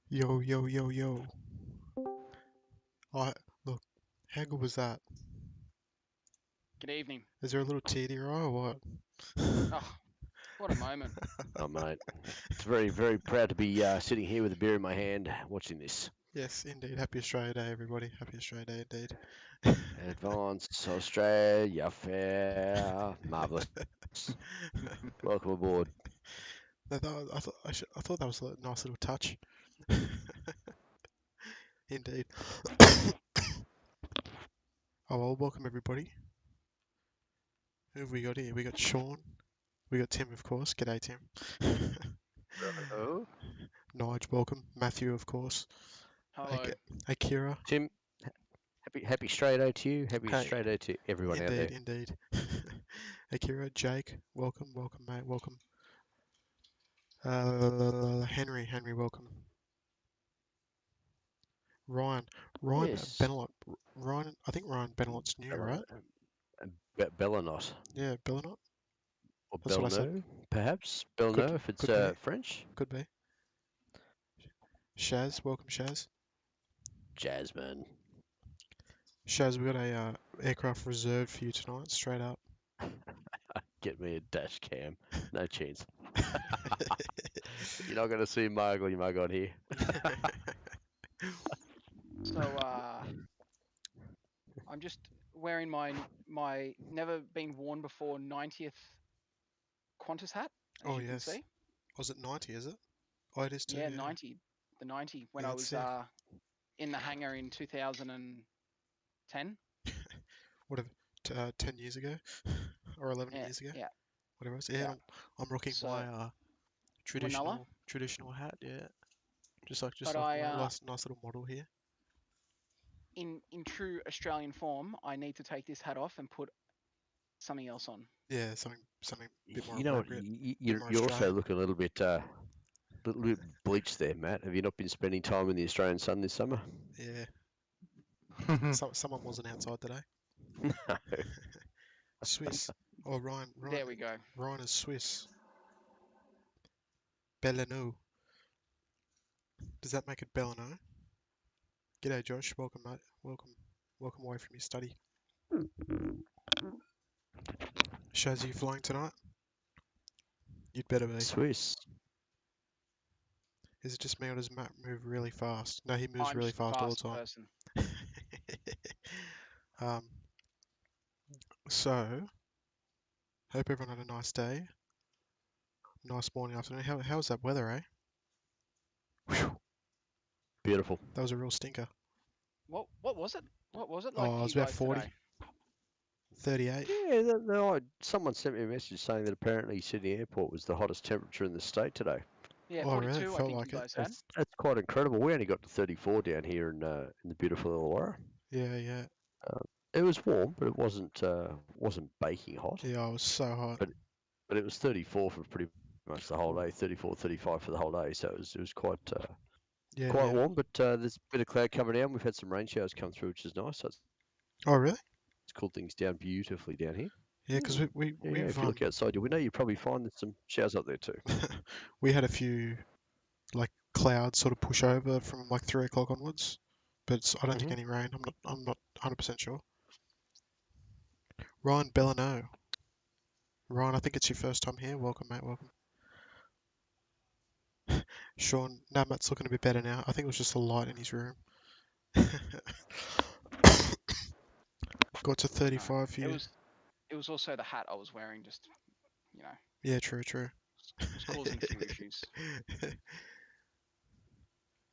Yo, yo, yo, yo. I look, how good was that? Good evening. Is there a little tear to your eye or what? Oh, what a moment. Oh, mate. It's very, very proud to be sitting here with a beer in my hand watching this. Yes, indeed. Happy Australia Day, everybody. Happy Australia Day, indeed. Advance Australia Fair. Marvellous. Welcome aboard. I thought that was a nice little touch. Indeed. Oh well, welcome everybody. Who have we got here? We got Sean. We got Tim, of course. G'day, Tim. Oh. Nige, welcome. Matthew, of course. Hello. Akira. Tim, happy straight O to you. Happy Hey, straight O to everyone out there. indeed. Akira, Jake, welcome, mate, welcome. Henry, welcome. Ryan, Yes. Benelot, I think Ryan Benelot's new, right? Bellanot. Yeah, Benelot. Or That's what I said. Belno, perhaps. Could Belno, if it's could be, French. could be. Shaz, welcome, Shaz. Jasmine. Shaz, we got a aircraft reserved for you tonight, straight up. Get me a dash cam. No chance. You're not going to see my ugly mug on here. So, I'm just wearing my never been worn before 90th Qantas hat, as Oh you can yes. see. Was it 90? Is it? Oh, it is too. Yeah, Yeah. 90. The 90 when Yeah, I that's was sick. in the hangar in 2010. Whatever, 10 years ago or 11 Yeah, years ago, yeah, whatever it was. Yeah, yeah. I'm rocking So, my Manila. traditional hat. Yeah, just like But one nice little model here. in true Australian form, I need to take this hat off and put something else on. Yeah, something a bit more You know what? appropriate, bit You're more you're also Australian. looking a little bit bleached there, Matt. Have you not been spending time in the Australian sun this summer? Yeah, someone wasn't outside today. No. Swiss. Oh, There we go. Ryan is Swiss. Bellano. Does that make it Bellano? G'day, Josh. Welcome, mate. Welcome away from your study. Shaz, are you flying tonight? You'd better be. Swiss. Is it just me or does Matt move really fast? No, he moves I'm really just a fast all the fast time. person. Um, so hope everyone had a nice day, nice morning, afternoon. How's that weather, eh? Whew, Beautiful. that was a real stinker. What was it? What was it like Oh, it for was you about guys 40, today? 38. Yeah, someone sent me a message saying that apparently Sydney Airport was the hottest temperature in the state today. Yeah, Oh, really? It 42. I felt think you like it. guys had. That's quite incredible. We only got to 34 down here in the beautiful Illawarra. Yeah, yeah, Uh, it was warm, but it wasn't baking hot. yeah. I was so hot. But it was 34 for pretty much the whole day, 34, 35 for the whole day. So it was Yeah, quite yeah. warm. But there's a bit of cloud coming down. We've had some rain showers come through, which is nice. So Oh, really? it's cooled things down beautifully down here. Yeah, because Yeah, we've if you look outside your window, you probably find there's some showers up there too. we had a few like clouds sort of push over from like 3 o'clock onwards, but I don't think Mhm. any rain. I'm not 100% sure. Ryan Bellano. Ryan, I think it's your first time here. Welcome, mate. Welcome. Sean, no, Matt's looking a bit better now. I think it was just the light in his room. Got to No, 35 for it you. was also the hat I was wearing. Just you know, Yeah, true, true. was causing a few issues.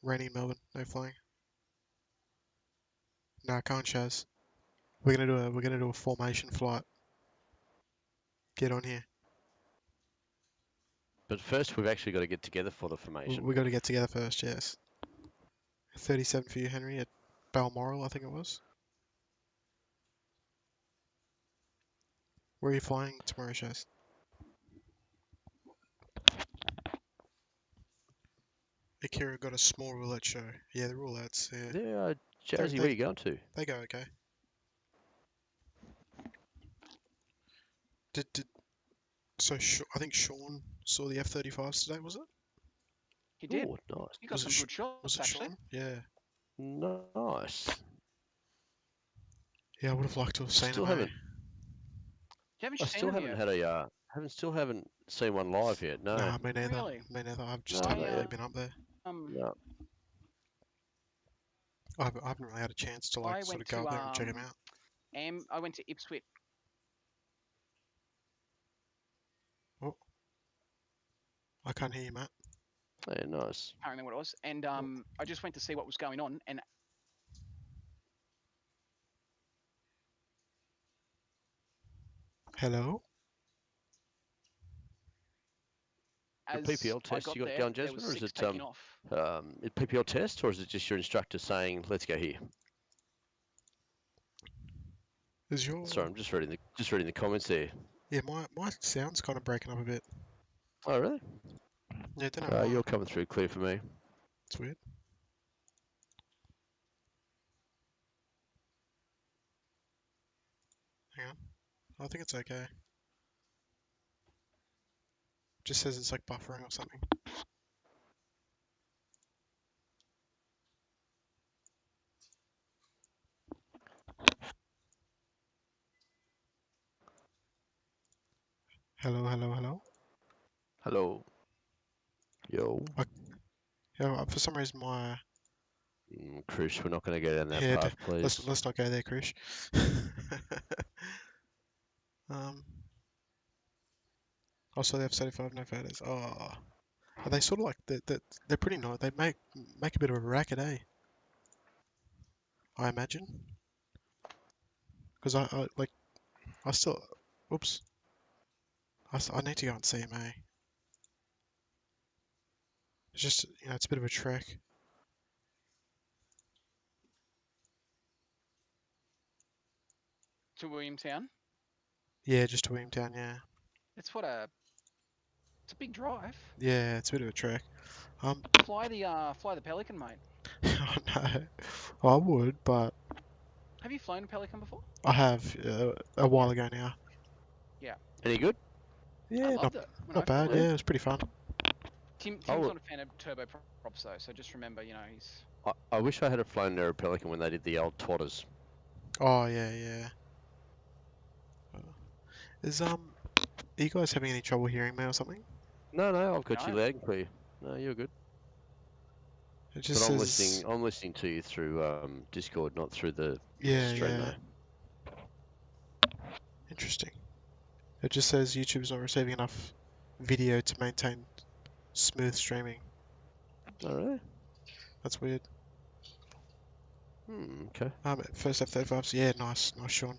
Raining in Melbourne, no flying. Nah, can't Shaz. We're gonna do a formation flight. Get on here. But first, we've actually got to get together for the We, formation. we got to get together first. Yes. 37 for you, Henry, at Balmoral, I think it was. Where are you flying tomorrow, Shaz? Akira got a small roulette show. Yeah, the roulettes. Yeah, Yeah, they Jazzy, where they you going to? they go okay. Did so? I think Sean saw the F-35s today. Was it? He did. Oh, nice, He got Was it some good was shots it actually. Sean? Yeah. nice. Yeah, I would have liked to have seen him. Still Eh? haven't, You haven't I seen still him haven't yet, had still haven't seen one live yet. No, Nah, me neither. really? Me neither. I've no, just I haven't not really yet. been up there. No. I haven't really had a chance to like I sort went of go to up there and check him out. I went to Ipswich. Oh, I can't hear you, Matt. Yeah, nice. Apparently, what it was, and Oh, I just went to see what was going on, and hello. A as PPL I test got you got there, going, there was Jasmine, or is 6 it taking off. a PPL test, or is it just your instructor saying, "Let's go here"? Is Sorry, your I'm just reading the comments there. yeah my sound's kind of breaking up a bit. Oh, really? Yeah, don't know why. You're coming through clear for me. It's weird. Hang on. I think it's okay. Just says it's like buffering or something. Hello, hello, hello. Hello. Yo. Yeah, for some reason my Chris, we're not going to go down that yeah. path, please. Let's not go there, Krish. um. Also, they have 75 no photos. Oh, are they sort of like they're pretty nice. They make a bit of a racket, eh? I imagine. Because I like I still. Whoops. I need to go and see him, eh? It's just it's a bit of a trek. To Williamtown. Yeah, just to Williamtown. Yeah. It's it's a big drive. Yeah, it's a bit of a trek. Fly the Pelican, mate. I know. I would, but Have you flown a Pelican before? I have a while Yeah. ago now. Any good? I Yeah, loved it when not I flew bad. it. Yeah, it was pretty fun. Tim's will- not a fan of turboprops though, so just remember, he's I wish I had flown an Aero Pelican when they did the old twatters. Oh yeah, yeah. Are you guys having any trouble hearing me or something? No, I've got you No. loud and clear. No, you're good. It just But says I'm listening to you through Discord, not through the yeah, stream yeah. though. Interesting. It just says YouTube's not receiving enough video to maintain smooth streaming. Oh, really? That's weird. Okay. First F-35s, yeah, nice, Sean.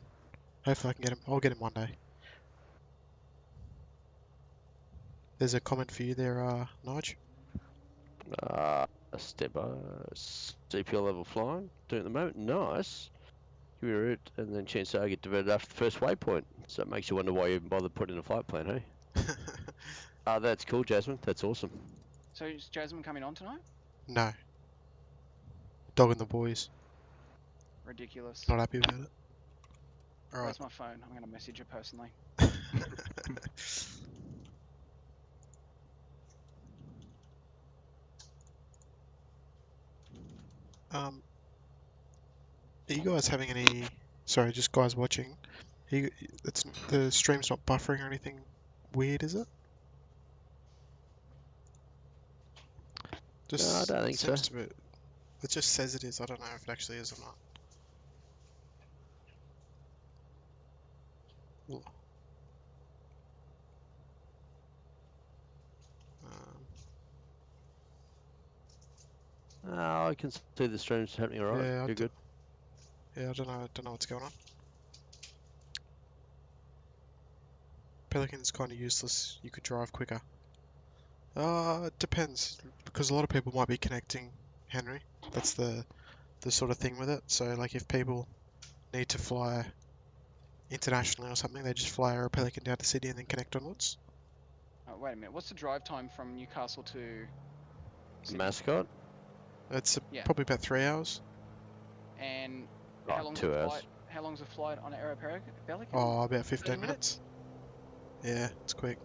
Hopefully I can get him. I'll get him one day. There's a comment for you there, Nige. A step CPL level flying. Doing at the moment. Nice. Give me a route, and then chance I get diverted after the first waypoint. So it makes you wonder why you even bothered putting in a flight plan, hey? That's cool, Jasmine. That's awesome. So is Jasmine coming on tonight? No. Dog and the boys. Ridiculous. Not happy about it. Alright. Where's my phone? I'm gonna message her personally. Are you guys having any... Sorry, just guys watching. The stream's not buffering or anything weird, is it? No, I Just don't think so. seems to be... It just says it is. I don't know if it actually is or not. I can see the stream's happening alright. Yeah, You're good. Yeah, I don't know what's going on. Pelican's kind of useless. You could drive quicker. It depends, because a lot of people might be connecting, Henry. That's the sort of thing with it. So, like, if people need to fly internationally or something, they just fly a Pelican down to Sydney and then connect onwards. Wait a minute. What's the drive time from Newcastle to Sydney? Mascot? It's Yeah. probably about 3 hours. And Oh, how long's 2 a hours. flight? How long's a flight on an Aero Pelican? Oh, about 15 30 minutes. Yeah, it's quick.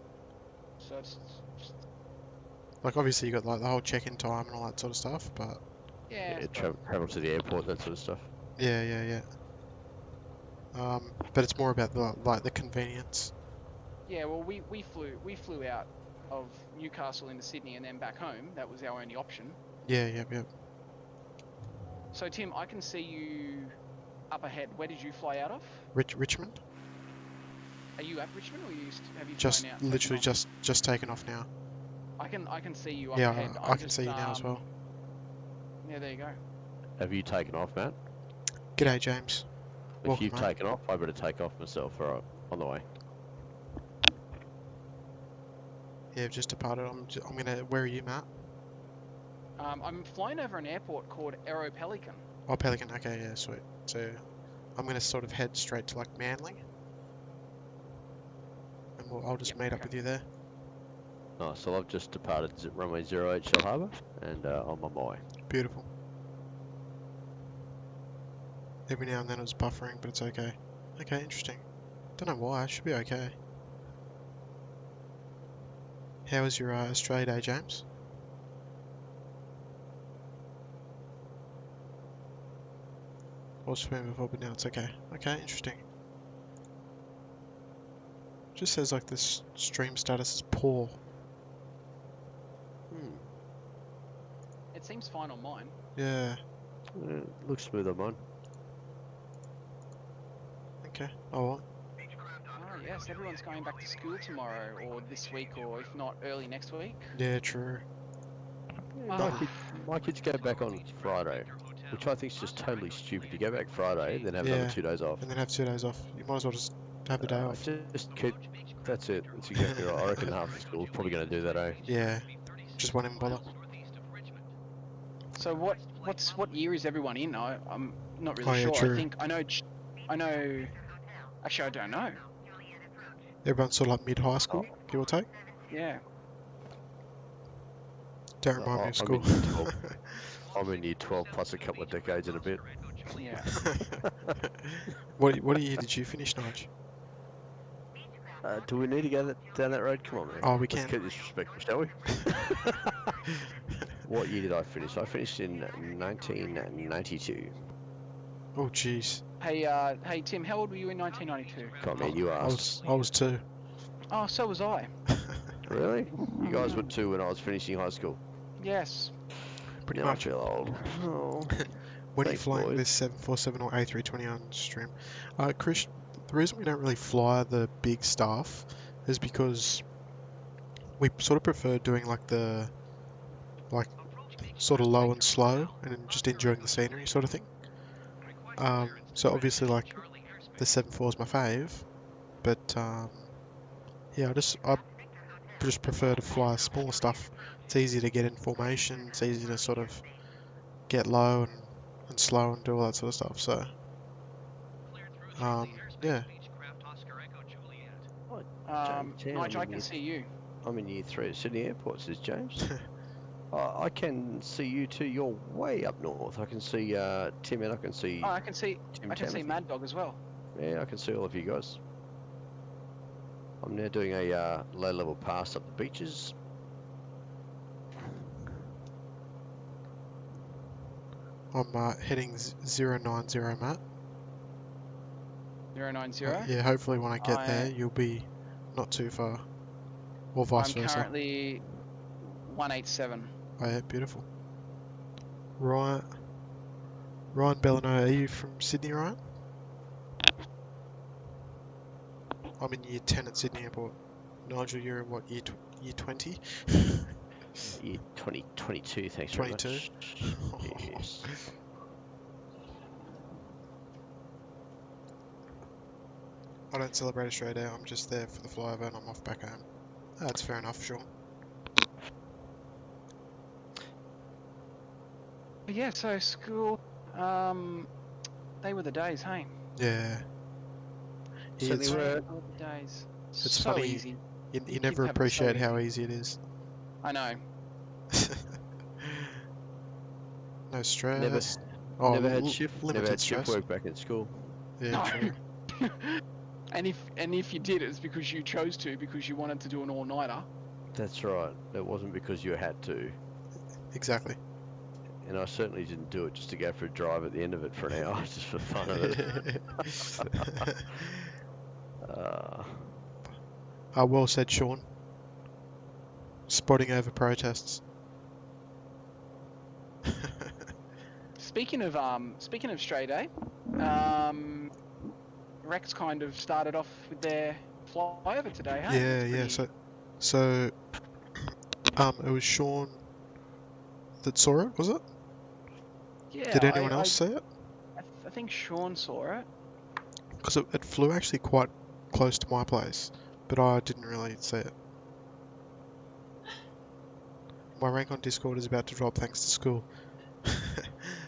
So it's Like, obviously you got like the whole check-in time and all that sort of stuff, but yeah. Travel to the airport, that sort of stuff. yeah. But it's more about the convenience. Yeah. Well, we flew out of Newcastle into Sydney and then back home. That was our only option. Yeah, yep. So Tim, I can see you up ahead. Where did you fly out of? Richmond? Are you at Richmond, or have you Just flown out? literally taken off? just taken off now. I can see you up Yeah, ahead. I can see you now as well. Yeah, there you go. Have you taken off, Matt? G'day, James. If Welcome, you've mate. taken off, I better take off myself. Alright, on the way. Yeah, I've just departed. I'm gonna. Where are you, Matt? I'm flying over an airport called Aero Pelican. Oh, Pelican. Okay, yeah, sweet. So I'm gonna sort of head straight to like Manly, and I'll just meet up with you there. Nice, so I've just departed runway 08 Shell Harbour, and I'm on my way. Beautiful. Every now and then it was buffering, but it's okay. Okay, interesting. Don't know why. It should be okay. How was your Australia Day, James? Was swimming before, but now it's okay. Okay, interesting. Just says like this stream status is poor. It seems fine on mine. Yeah. Looks smooth on mine. Okay. Oh well. Oh yes, everyone's going back to school tomorrow, or this week, or if not, early next week. Yeah, true. Ah. My kids go back on Friday, which I think is just totally stupid. You go back Friday, then have Yeah. another 2 days off. And then have 2 days off. You might as well just have the day off. Just keep. That's it. That's exactly right. I reckon half the school's probably going to do that, eh? Yeah. Just won't even bother. So what year is everyone in? I'm not really Oh, yeah, sure. true. I think I know. Actually, I don't know. Everyone's sort of like mid-high school, give or take. Yeah. Don't remind me of I'm school. in year 12. I'm in year 12 plus a couple of decades and a bit. Yeah. What year did you finish, Nige? Do we need to go down that road? Come on, man. Oh, we Let's can. keep this respectful, shall we? What year did I finish? I finished in 1992. Oh, jeez. Hey Tim, how old were you in 1992? Come on, man, you asked. I was 2. Oh, so was I. Really? You guys were 2 when I was finishing high school. Yes. Pretty Now I much. feel old. Oh. When are you Thanks, flying boys. this 747 or A320 on stream? Chris, the reason we don't really fly the big stuff is because we sort of prefer doing like the like sort of low and slow and then just enjoying the scenery sort of thing. So obviously like the 7.4 is my fave, but yeah, I just prefer to fly smaller stuff. It's easy to get in formation. It's easy to sort of get low and slow and do all that sort of stuff. So yeah. Jamestown, Nigel, I can see you. I'm in year 3 at Sydney Airport, says James. I can see you too. You're way up north. I can see Tim and I can see Oh, I can see Timothy. Mad Dog as well. Yeah, I can see all of you guys. I'm now doing a low-level pass up the beaches. I'm heading 090, Matt. 090. Yeah, hopefully when I get there, you'll be not too far. Or vice I'm versa. currently 187. Oh yeah, beautiful. Ryan Bellino, are you from Sydney, Ryan? I'm in year 10 at Sydney Airport. Nigel, you're in what, year 20? Year 2022, thanks 22? very much. Yes. I don't celebrate Australia Day, I'm just there for the flyover and I'm off back home. That's fair enough, Sean. But yeah, so school, they were the days, hey? Yeah. So It's, they were. They were the days. It's so funny, easy. you Kids never have it so appreciate how easy. easy it is. I know. No stress. Never Oh, had shift. Never limited had shift stress. work back in school. Yeah, No. true. and if you did, it's because you chose to, because you wanted to do an all-nighter. That's right. It wasn't because you had to. Exactly. And I certainly didn't do it just to go for a drive at the end of it for an hour, just for fun of it. Well said, Sean. Spotting over protests. Speaking of Stray Day, Rex kind of started off with their flyover today, hey? Yeah. So, it was Sean that saw it, was it? Yeah. Did anyone else see it? I think Sean saw it. Because it flew actually quite close to my place, but I didn't really see it. My rank on Discord is about to drop thanks to school.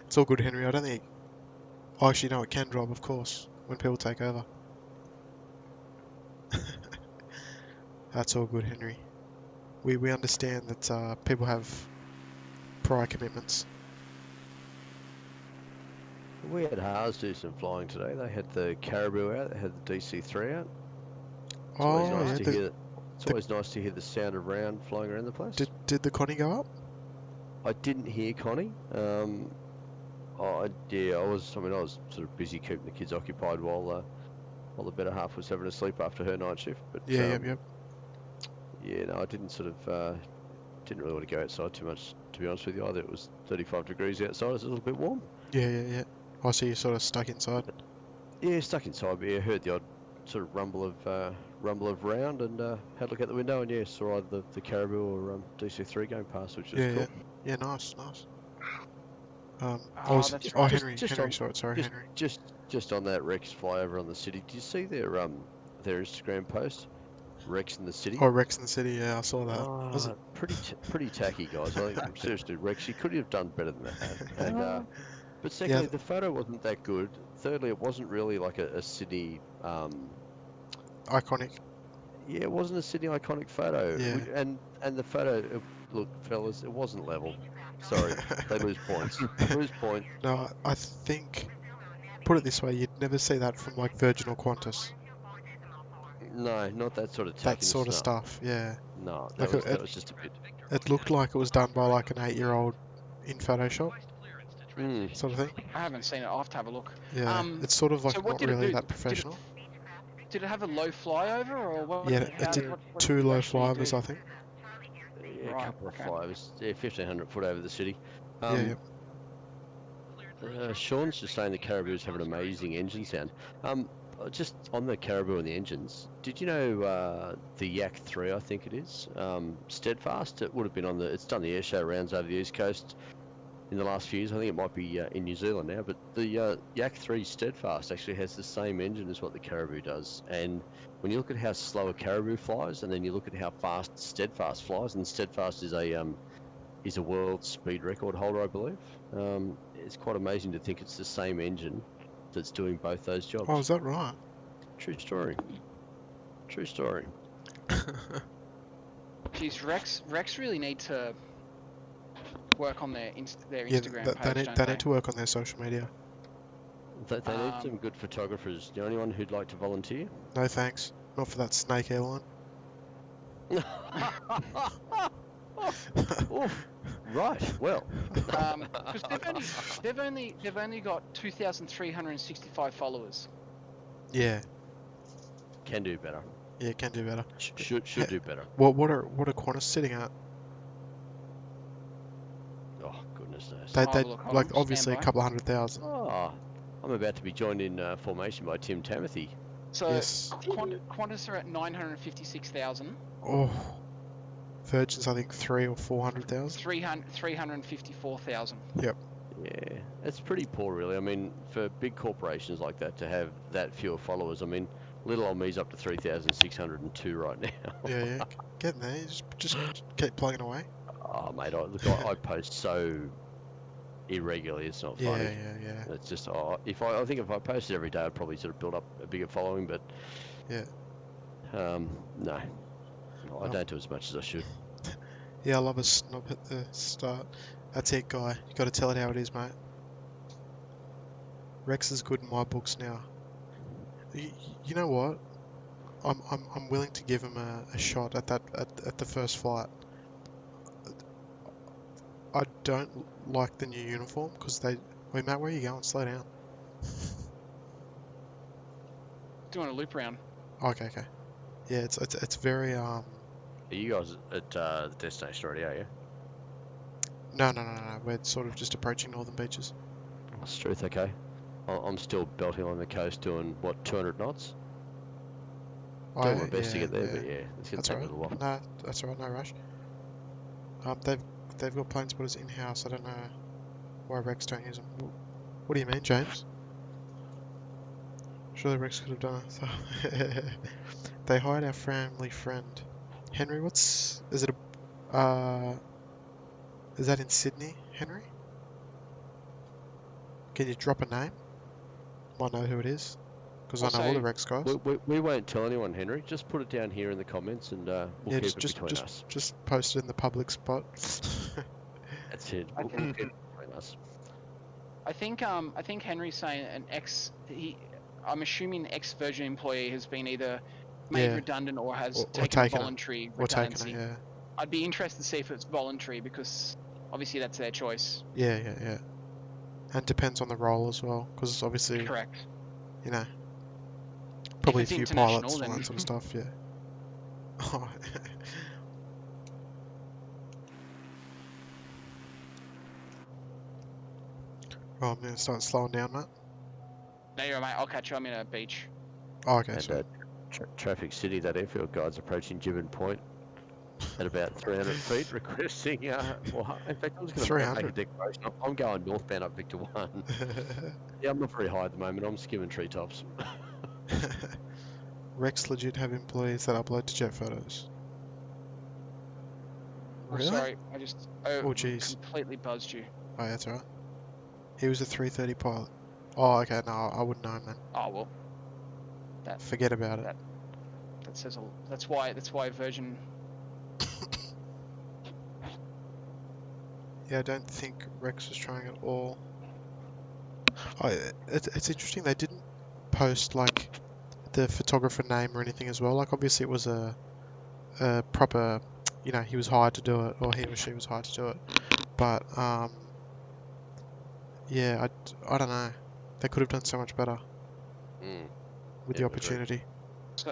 It's all good, Henry. I don't think... Oh, actually, no, it can drop, of course, when people take over. That's all good, Henry. We understand that people have prior commitments. We had Haas do some flying today. They had the Caribou out. They had the DC-3 out. It's always nice to hear. It's always nice to hear the sound of round flying around the place. Did the Connie go up? I didn't hear Connie. I was sort of busy keeping the kids occupied while the better half was having a sleep after her night shift. But Yep. Yeah, no, I didn't didn't really want to go outside too much, to be honest with you. Either it was 35 degrees outside, it was a little bit warm. Yeah. I see you sort of stuck inside. Yeah, stuck inside, but yeah, heard the odd sort of rumble of round, and had a look out the window, and yeah, saw either the Caribou or DC-3 going past, which was cool. Yeah, nice. That's right. Henry saw it. Sorry, Henry. Just on that Rex flyover on the city. Did you see their Instagram post? Rex in the city. Oh, Rex in the city. Yeah, I saw that. Was it pretty tacky, guys? I think seriously, Rex, you could have done better than that. And but secondly, the photo wasn't that good. Thirdly, it wasn't really like a Sydney iconic. Yeah, it wasn't a Sydney iconic photo. Yeah. And the photo, look, fellas, it wasn't level. Sorry, they lose points. Lose point. No, I think, put it this way, you'd never see that from like Virgin or Qantas. No, not that sort of tackiness. That sort of stuff, yeah. No, that was just a bit. It looked like it was done by like an 8-year-old in Photoshop, sort of thing. I haven't seen it. I'll have to have a look. Yeah, it's sort of like so what not did really it do? that professional. Did it have a low flyover or what? Yeah, it did 2 low flyovers, I think. Yeah, a couple of flyovers. Yeah, 1,500 foot over the city. Yeah. Sean's just saying the Caribou's have an amazing engine sound. just on the Caribou and the engines, did you know the Yak 3, I think it is, Steadfast? It would have been on the. It's done the air show rounds over the East Coast in the last few years. I think it might be in New Zealand now, but the Yak 3 Steadfast actually has the same engine as what the Caribou does. And when you look at how slow a Caribou flies, and then you look at how fast Steadfast flies, and Steadfast is a world speed record holder, I believe. It's quite amazing to think it's the same engine that's doing both those jobs. Oh, is that right? True story. True story. Geez, Rex really need to work on their Yeah, Instagram they page, need don't they they? need to work on their social media. They need some good photographers. Do you know anyone who'd like to volunteer? No thanks, not for that snake airline. Oof. Right. Well. Because they've only got 2,365 followers. Yeah, Can do better. yeah, can do better. Should do better. What are Qantas sitting at? Oh goodness knows. They Oh, look, hold like on, obviously a stand by. couple 100,000. Oh, I'm about to be joined in formation by Tim Tamothy. So Yes. Qantas are at 956,000. Oh, Virgin's I think 300 or 400,000. 354,000. Yeah, it's pretty poor, really. I mean, for big corporations like that to have that fewer followers, I mean, little old me's up to 3,602 right now. Yeah, getting there. You just keep plugging away. Oh, mate, I post so irregularly. It's not funny. Yeah. It's just I think if I posted every day, I'd probably sort of build up a bigger following. But Yeah. No, I don't do as much as I should. Yeah, I love a snob at the start. That's it, guy. You got to tell it how it is, mate. Rex is good in my books now. You know what? I'm willing to give him a shot at that at the first flight. I don't like the new uniform because they. Wait, Matt, where are you going? Slow down. Doing a loop round. Okay. Yeah, it's very Are you guys at the destination already, are you? No. We're sort of just approaching Northern Beaches. That's truth, okay. I'm still belting along the coast doing, what, 200 knots? Doing my best to get there, but yeah, it's going to take a little while. No, that's alright, no rush. They've got plane spotters in-house. I don't know why Rex don't use them. What do you mean, James? Surely Rex could have done it. They hired our family friend. Henry, is that in Sydney, Henry? Can you drop a name? Might know who it is. Because I know all the Rex guys. We won't tell anyone, Henry. Just put it down here in the comments and we'll keep it between us. Just post it in the public spot. That's it. We'll keep it between us. I think Henry's saying I'm assuming the ex-Virgin employee has been either made redundant or has taken voluntary redundancy. Yeah. I'd be interested to see if it's voluntary because obviously that's their choice. Yeah. And depends on the role as well, because obviously, Correct. you know, probably a If few it's pilots international, and that then- sort of stuff. Yeah. Oh, I'm gonna start slowing down, Matt. No, you're right, mate. I'll catch you. I'm in a beach. Oh, okay. And So Traffic City, that airfield guide's approaching Gibbon Point at about 300 feet, requesting. Well, in fact, I was going to make a 300. declaration. I'm going northbound up Victor 1. Yeah, I'm not very high at the moment. I'm skimming treetops. Rex legit have employees that upload to jet photos. Really? Sorry, I just jeez. completely buzzed you. Oh, that's alright. He was a 330 pilot. Oh, okay. No, I wouldn't know him then. Oh well, Forget about it. that says that's why Virgin. Yeah, I don't think Rex was trying at all. Oh, it's interesting. They didn't post like the photographer name or anything as well. Like obviously it was a proper, you know, he was hired to do it, or he or she was hired to do it. But yeah, I don't know. They could have done so much better with the opportunity.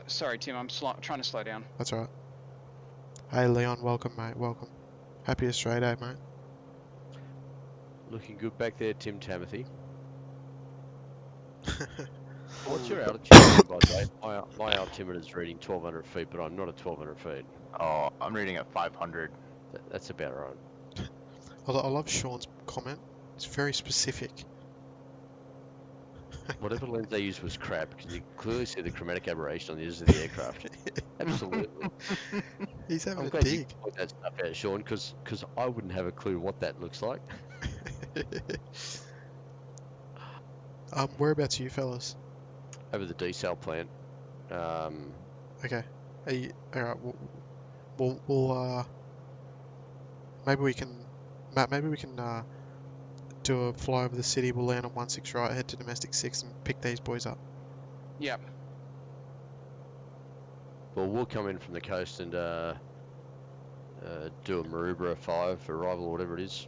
Sorry, Tim. I'm trying to slow down. That's alright. Hey Leon, welcome mate, welcome. Happy Australia Day, mate. Looking good back there, Tim Tamothy. What's your altitude, by the way? My altimeter is reading 1,200 feet, but I'm not at 1,200 feet. Oh, I'm reading at 500. That's about right. I love Sean's comment. It's very specific. Whatever lens they used was crap, because you clearly see the chromatic aberration on the edges of the aircraft. Absolutely. He's having I'm a glad you dig. point that stuff out, Sean, because I wouldn't have a clue what that looks like. Whereabouts are you fellas? Over the desal plant. Okay. Are you, alright, we'll maybe we can, Matt, maybe we can do a fly over the city. We'll land on 16 right, head to domestic 6 and pick these boys up. Yep. Well, we'll come in from the coast and do a Maroubra 5 arrival or whatever it is.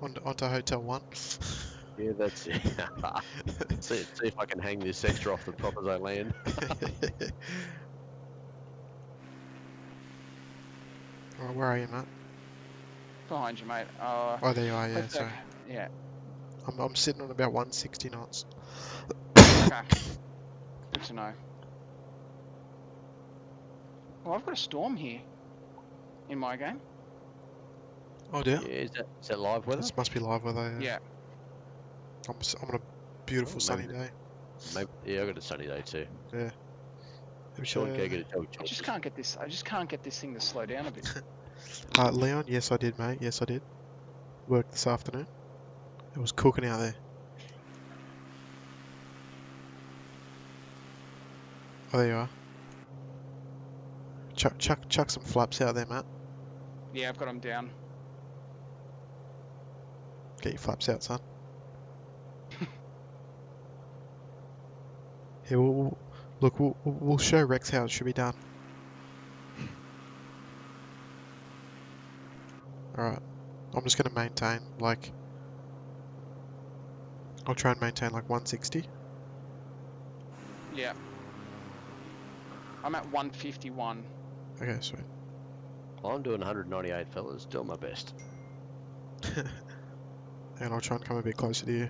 Onto Hotel 1. Yeah, that's it. see if I can hang this extra off the prop as I land. Alright, where are you, Matt? Behind you, mate. Oh, there you are, yeah, Let's sorry. Yeah. I'm sitting on about 160 knots. Okay. Good to know. Well, I've got a storm here in my game. Oh dear. Yeah, is that live weather? This must be live weather, yeah. Yeah. I'm on a beautiful sunny day. Maybe, yeah, I got a sunny day too. Yeah. Sean, go get a job. I just can't get this. I just can't get this thing to slow down a bit. Leon, yes I did, mate. Yes I did. Worked this afternoon. It was cooking out there. Oh, there you are. Chuck some flaps out there, Matt. Yeah, I've got them down. Get your flaps out, son. Yeah, we'll show Rex how it should be done. Alright. I'm just going to maintain, like... I'll try and maintain, like, 160. Yeah. I'm at 151. Okay, sweet. Well, I'm doing 198, fellas. Doing my best. And I'll try and come a bit closer to you.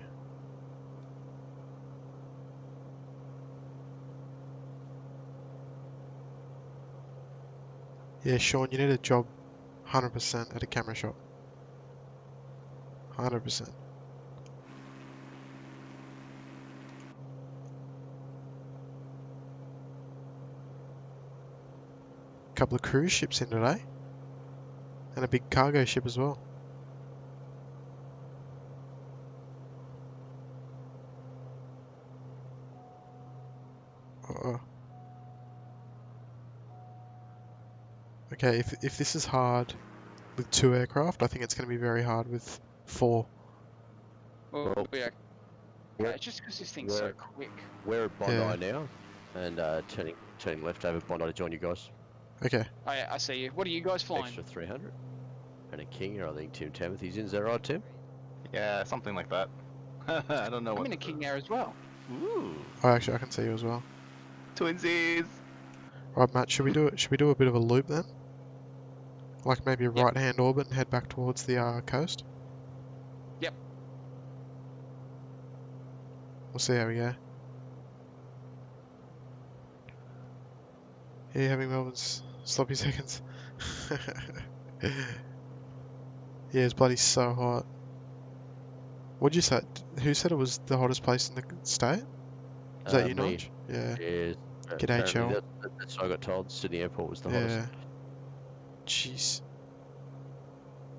Yeah, Sean, you need a job 100% at a camera shop. 100%. Couple of cruise ships in today. And a big cargo ship as well. Uh-oh. Okay, if this is hard with 2 aircraft, I think it's going to be very hard with 4. Well, yeah. It's just because this thing's so quick. We're at Bondi now, and turning left over Bondi to join you guys. Okay. I see you. What are you guys flying? Extra 300. And a King, I think Tim Timothy's in. Is that right, Tim? Yeah, something like that. I don't know I'm what. in a King Air as well. Ooh, Oh, actually, I can see you as well. twinsies. Right, Matt, should we do it? Should we do a bit of a loop then? Like maybe a right-hand orbit and head back towards the coast? Yep. We'll see how we go. Yeah, having Melbourne's sloppy seconds. Yeah, it's bloody so hot. What'd you say? Who said it was the hottest place in the state? Is that you, Me. Notch? Yeah. Yeah. G'day, Chell. That's what I got told. Sydney Airport was the Yeah. hottest. Jeez.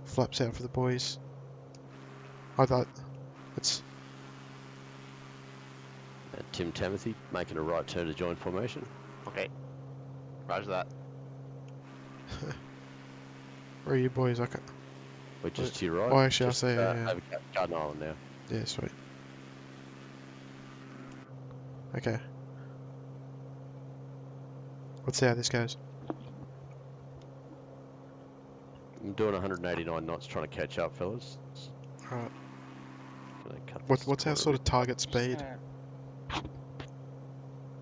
Flaps out for the boys. I thought it's Tim Timothy making a right turn to join formation. Okay. Roger that. where are you boys? Okay. We're just to your right. Oh, actually, just, I'll say yeah. over Garden Island now. Yeah, sweet. Okay. Let's see how this goes. I'm doing 189 knots trying to catch up, fellas. Alright. Gonna cut this What's our corner sort a of target speed?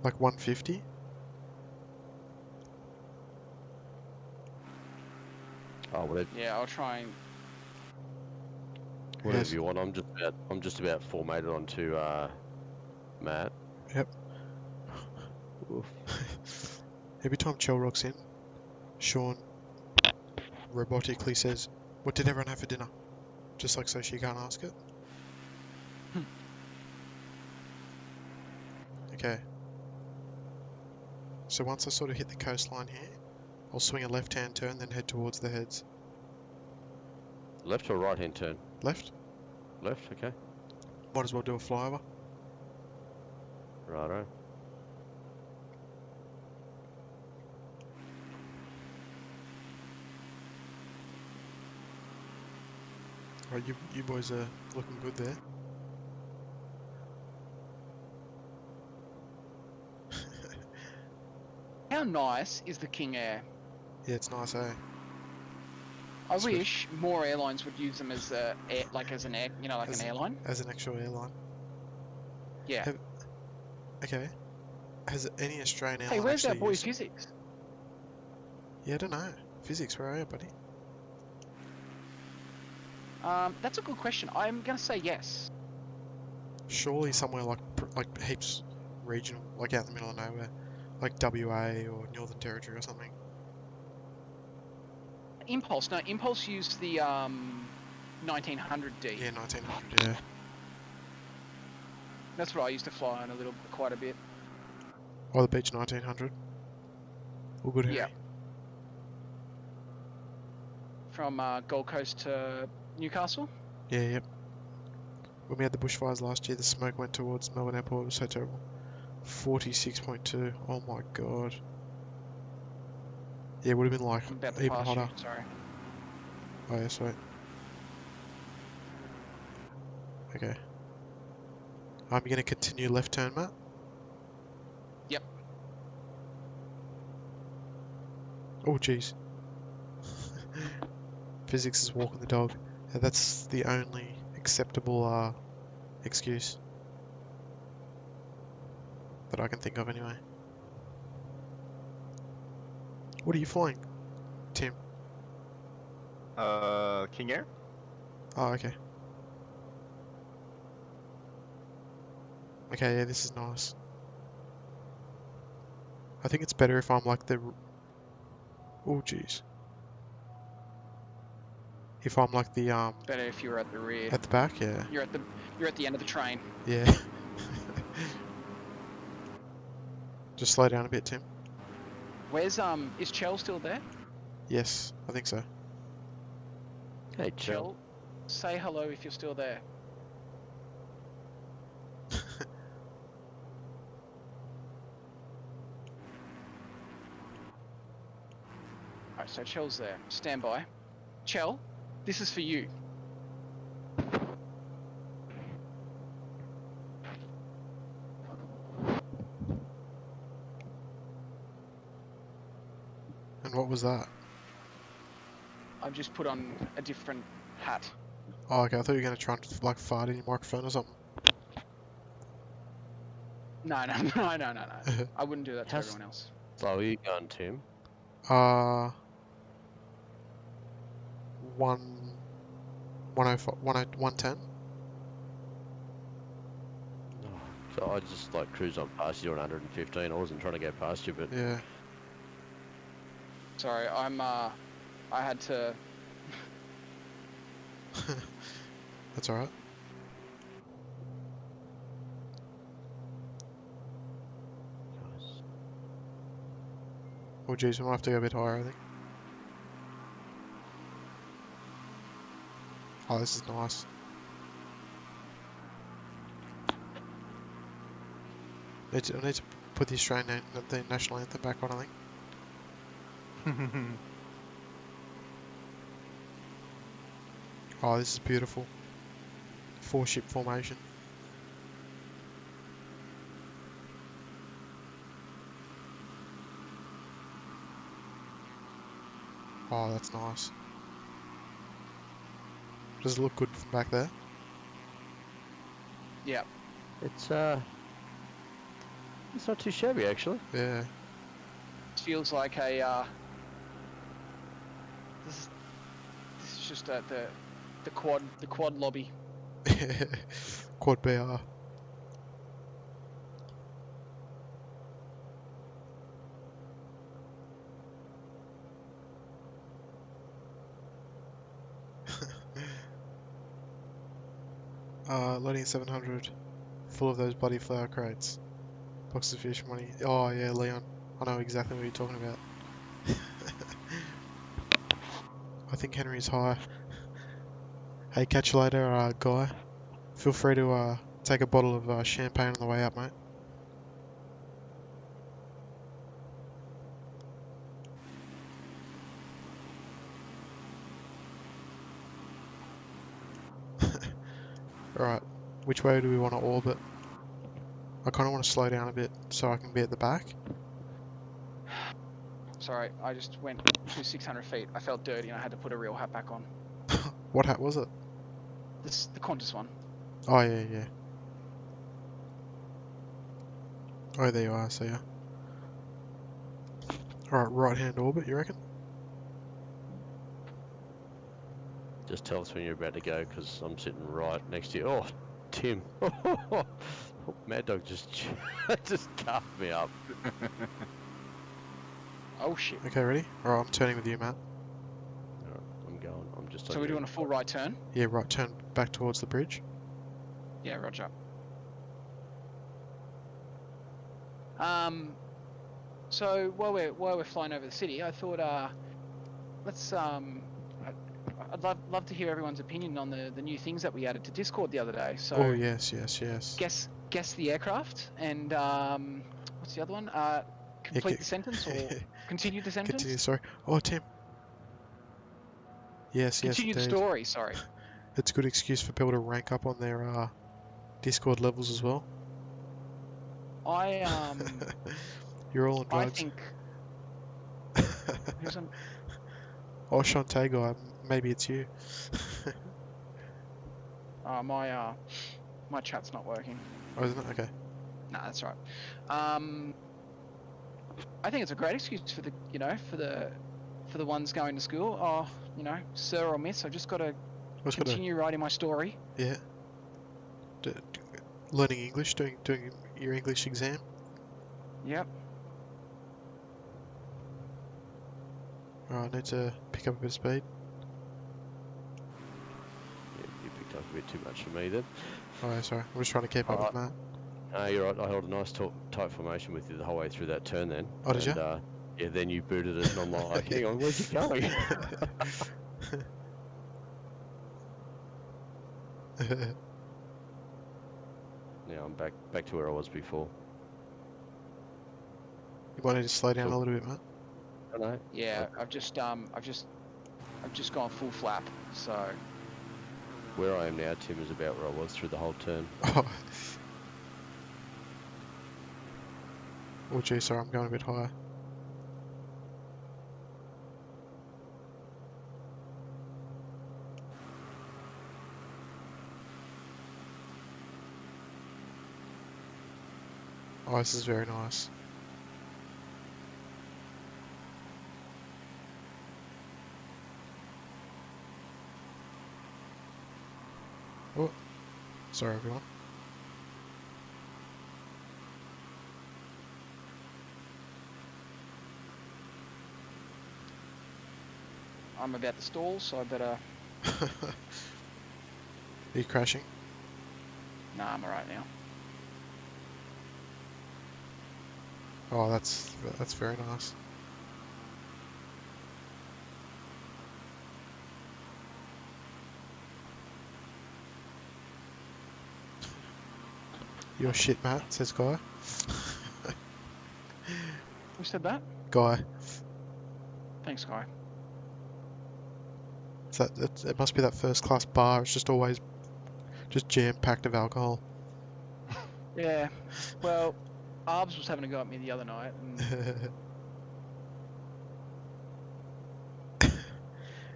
Like 150? Oh, whatever, Yeah, I'll try and... whatever you want. I'm just about formatted onto Matt. Yep. Oof. Every time Chell rocks in, Sean robotically says, "What did everyone have for dinner?" Just like so she can't ask it. Okay. So once I sort of hit the coastline here, I'll swing a left-hand turn, then head towards the heads. Left or right hand turn? Left? Left, okay. Might as well do a flyover. Righto. Right, you boys are looking good there. How nice is the King Air? Yeah, it's nice, eh? I wish more airlines would use them as as an air, like an airline. As an actual airline. Yeah. Okay. Has any Australian Hey, airline where's our actually boy used them? Physics? Yeah, I don't know. Physics, where are you, buddy? That's a good question. I'm gonna say yes. Surely somewhere like heaps regional, like out in the middle of nowhere, like WA or Northern Territory or something. Impulse. No, Impulse used the 1900D. Yeah, 1900. Yeah. That's what I used to fly on quite a bit. Or the Beach 1900. All good, Henry. Yeah. From Gold Coast to Newcastle. Yeah, yep. When we had the bushfires last year, the smoke went towards Melbourne Airport. It was so terrible. 46.2. Oh my god. Yeah, it would have been like I'm about to even pass hotter. you. Sorry. Oh yeah, sweet. Okay. I'm gonna continue left turn, Matt. Yep. Oh jeez. Physics is walking the dog. That's the only acceptable excuse that I can think of anyway. What are you flying, Tim? King Air? Oh, okay. Okay, yeah, this is nice. I think it's better if I'm like the... Oh, jeez. If I'm like the, Better if you were at the rear. at the back, yeah. You're at the end of the train. Yeah. Just slow down a bit, Tim. Where's is Chell still there? Yes, I think so. Hey, Chell. Chell, say hello if you're still there. Alright, so Chell's there. Stand by. Chell, this is for you. And what was that? I've just put on a different hat. Oh, okay, I thought you were going to try and like fart in your microphone or something. No. I wouldn't do that to everyone else. Slow are you going, Tim? 110. So I just like cruise on past you on 115. I wasn't trying to go past you, but Yeah. Sorry, I had to. That's alright. Oh jeez, we might have to go a bit higher, I think. Oh, this is nice. I need to put the Australian the national anthem back on, I think. Oh, this is beautiful. 4-ship formation. Oh, that's nice. Does it look good from back there? Yeah. it's not too shabby actually. Yeah. Feels like a. This is just at the quad lobby. Quad BR. Loading 700. Full of those bloody flower crates. Box of fish money. Oh yeah, Leon. I know exactly what you're talking about. I think Henry's high. Hey, catch you later, Guy. Feel free to take a bottle of champagne on the way out, mate. Alright, which way do we want to orbit? I kind of want to slow down a bit so I can be at the back. Sorry, I just went to 600 feet. I felt dirty and I had to put a real hat back on. What hat was it? The Qantas one. Oh yeah, yeah. Oh, there you are, so yeah. Alright, right hand orbit, you reckon? Just tell us when you're about to go, because I'm sitting right next to you. Oh, Tim. Mad Dog just carved me up. Oh shit. Okay, ready? Alright, I'm turning with you, Matt. Alright, I'm going. I'm just. So we're doing a full right turn? Yeah, right turn back towards the bridge. Yeah, roger. So while we're flying over the city, I thought let's I'd love to hear everyone's opinion on the new things that we added to Discord the other day. So Oh yes, yes, yes. guess the aircraft and what's the other one? Complete the sentence or continue the sentence? Continue, sorry. Oh, Tim. Yes, Continue yes, the indeed. story. Sorry. It's a good excuse for people to rank up on their Discord levels as well. You're all on I drugs. think. Who's on? Oh, Shantae guy, maybe it's you. My chat's not working. Oh, isn't it? Okay. Nah, that's right. I think it's a great excuse for the ones going to school. Oh, sir or miss, I've just got to continue writing my story. Yeah. Learning English, doing your English exam. Yep. Alright, I need to pick up a bit of speed. Yeah, you picked up a bit too much for me then. Oh, sorry. I'm just trying to keep up with Matt. You're right. I held a nice tight formation with you the whole way through that turn then. Oh, did you? Yeah, then you booted it and I'm like, hang on, where's he going? Now I'm back to where I was before. You might need to slow down a little bit, Matt. I know. Yeah, I've just gone full flap. So where I am now, Tim, is about where I was through the whole turn. Oh, gee, sorry, I'm going a bit higher. Oh, this is very nice. Oh, sorry everyone. I'm about to stall, so I better. Are you crashing? Nah, I'm alright now. Oh, that's very nice. You're shit, Matt, says Guy. Who said that? Guy. Thanks, Guy. It must be that first class bar. It's just always just jam-packed of alcohol. Yeah. Well, Arbs was having a go at me the other night. And...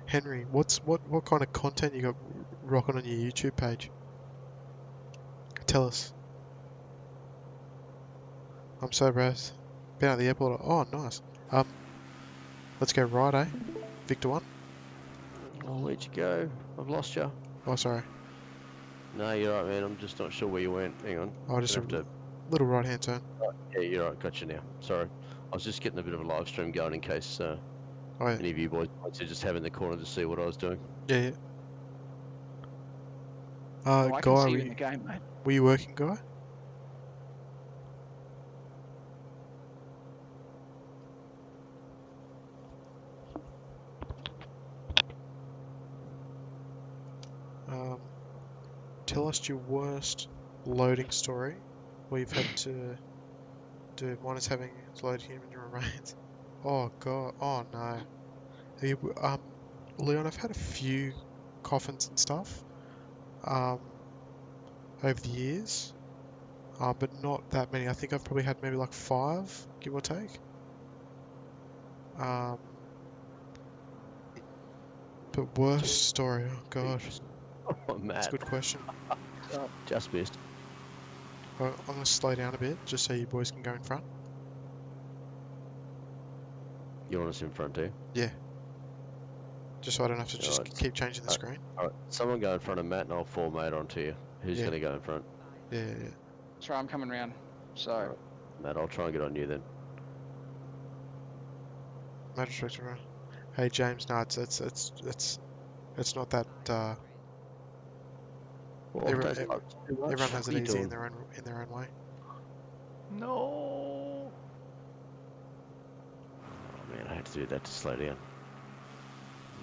Henry, what kind of content you got rocking on your YouTube page? Tell us. I'm so brave. Been at the airport. Oh, nice. Let's go right, eh? Victor 1. I'll let you go. I've lost you. Oh, sorry. No, you're right, man. I'm just not sure where you went. Hang on. Oh, just a little right-hand turn. Oh, yeah, you're right. Got you now. Sorry. I was just getting a bit of a live stream going in case any of you boys wanted to just have in the corner to see what I was doing. Yeah, yeah. Oh, I can Guy, see you in the game, mate. were you working, Guy? Tell us your worst loading story where you've had to do. Mine is having to load human remains. Oh god, oh no. Have you, Leon, I've had a few coffins and stuff over the years, but not that many. I think I've probably had maybe like 5, give or take. But worst story, oh god, Oh, that's a Matt. good question. Just missed. I'm gonna slow down a bit just so you boys can go in front. You want us in front too? Yeah. Just so I don't have to just Alright. keep changing the screen. Alright, someone go in front of Matt and I'll formate onto you. Who's Yeah. going to go in front? Yeah. Sorry, I'm coming round. So, Alright. Matt, I'll try and get on you then. Magistrate around. Hey James, no, it's not that. Well, Everyone, don't touch too much. everyone has What it are you easy doing? in their own way. No. Oh man, I had to do that to slow down.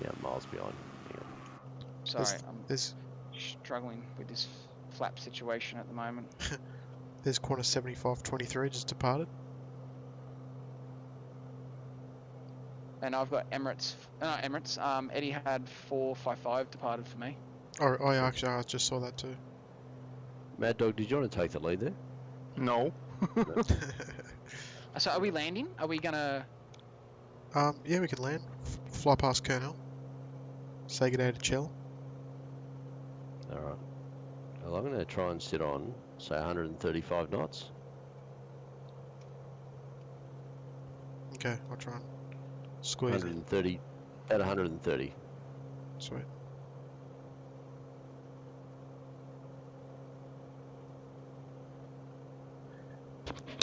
Yeah, miles behind. Hang on. sorry, There's I'm struggling with this flap situation at the moment. there's corner 7523 just departed. And I've got Emirates. Etihad 455 departed for me. Oh yeah, actually I just saw that too. Mad Dog, did you want to take the lead there? No. So are we landing? Are we gonna? Yeah, we can land. Fly past Colonel. Say good day to Chill. Alright. Well, I'm going to try and sit on, say, 135 knots. Okay, I'll try and squeeze it. 130, at 130. Sweet.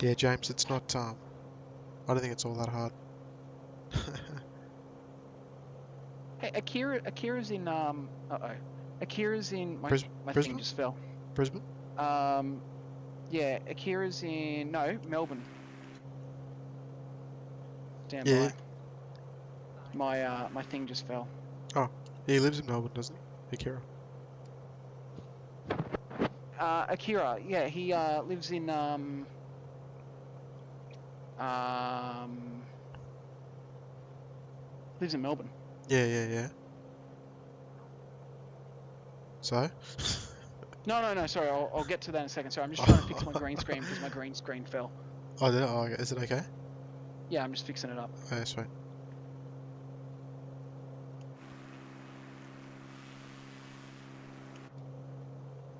Yeah, James, it's not, I don't think it's all that hard. Hey, Akira's in. Akira's in. My Brisbane? thing just fell. Brisbane? Yeah, Akira's in. No, Melbourne. Stand Yeah. by. My thing just fell. Yeah, he lives in Melbourne, doesn't he? Akira. Akira, yeah, he lives in lives in Melbourne. Yeah. So? No, sorry, I'll get to that in a second. Sorry, I'm just trying to fix my green screen because my green screen fell. Oh, is it okay? Yeah, I'm just fixing it up. Oh, yeah, sweet.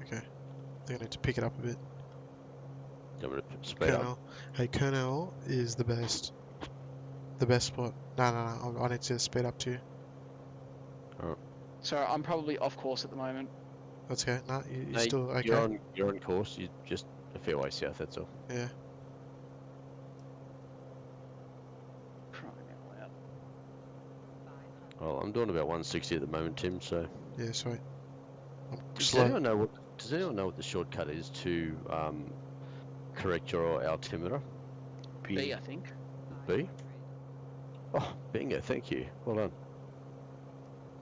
Okay. I think I need to pick it up a bit. I'm going to speed up. Colonel. Hey, Colonel is the best. The best spot. No. I need to speed up too. So I'm probably off course at the moment. That's okay. No, you're No, still okay. You're on course. You're just a fair way south, that's all. Yeah. Well, I'm doing about 160 at the moment, Tim, so... Yeah, sweet. I'm Does slow. anyone know what the shortcut is to correct your altimeter? B, I think. B? Oh, bingo, thank you. Well done.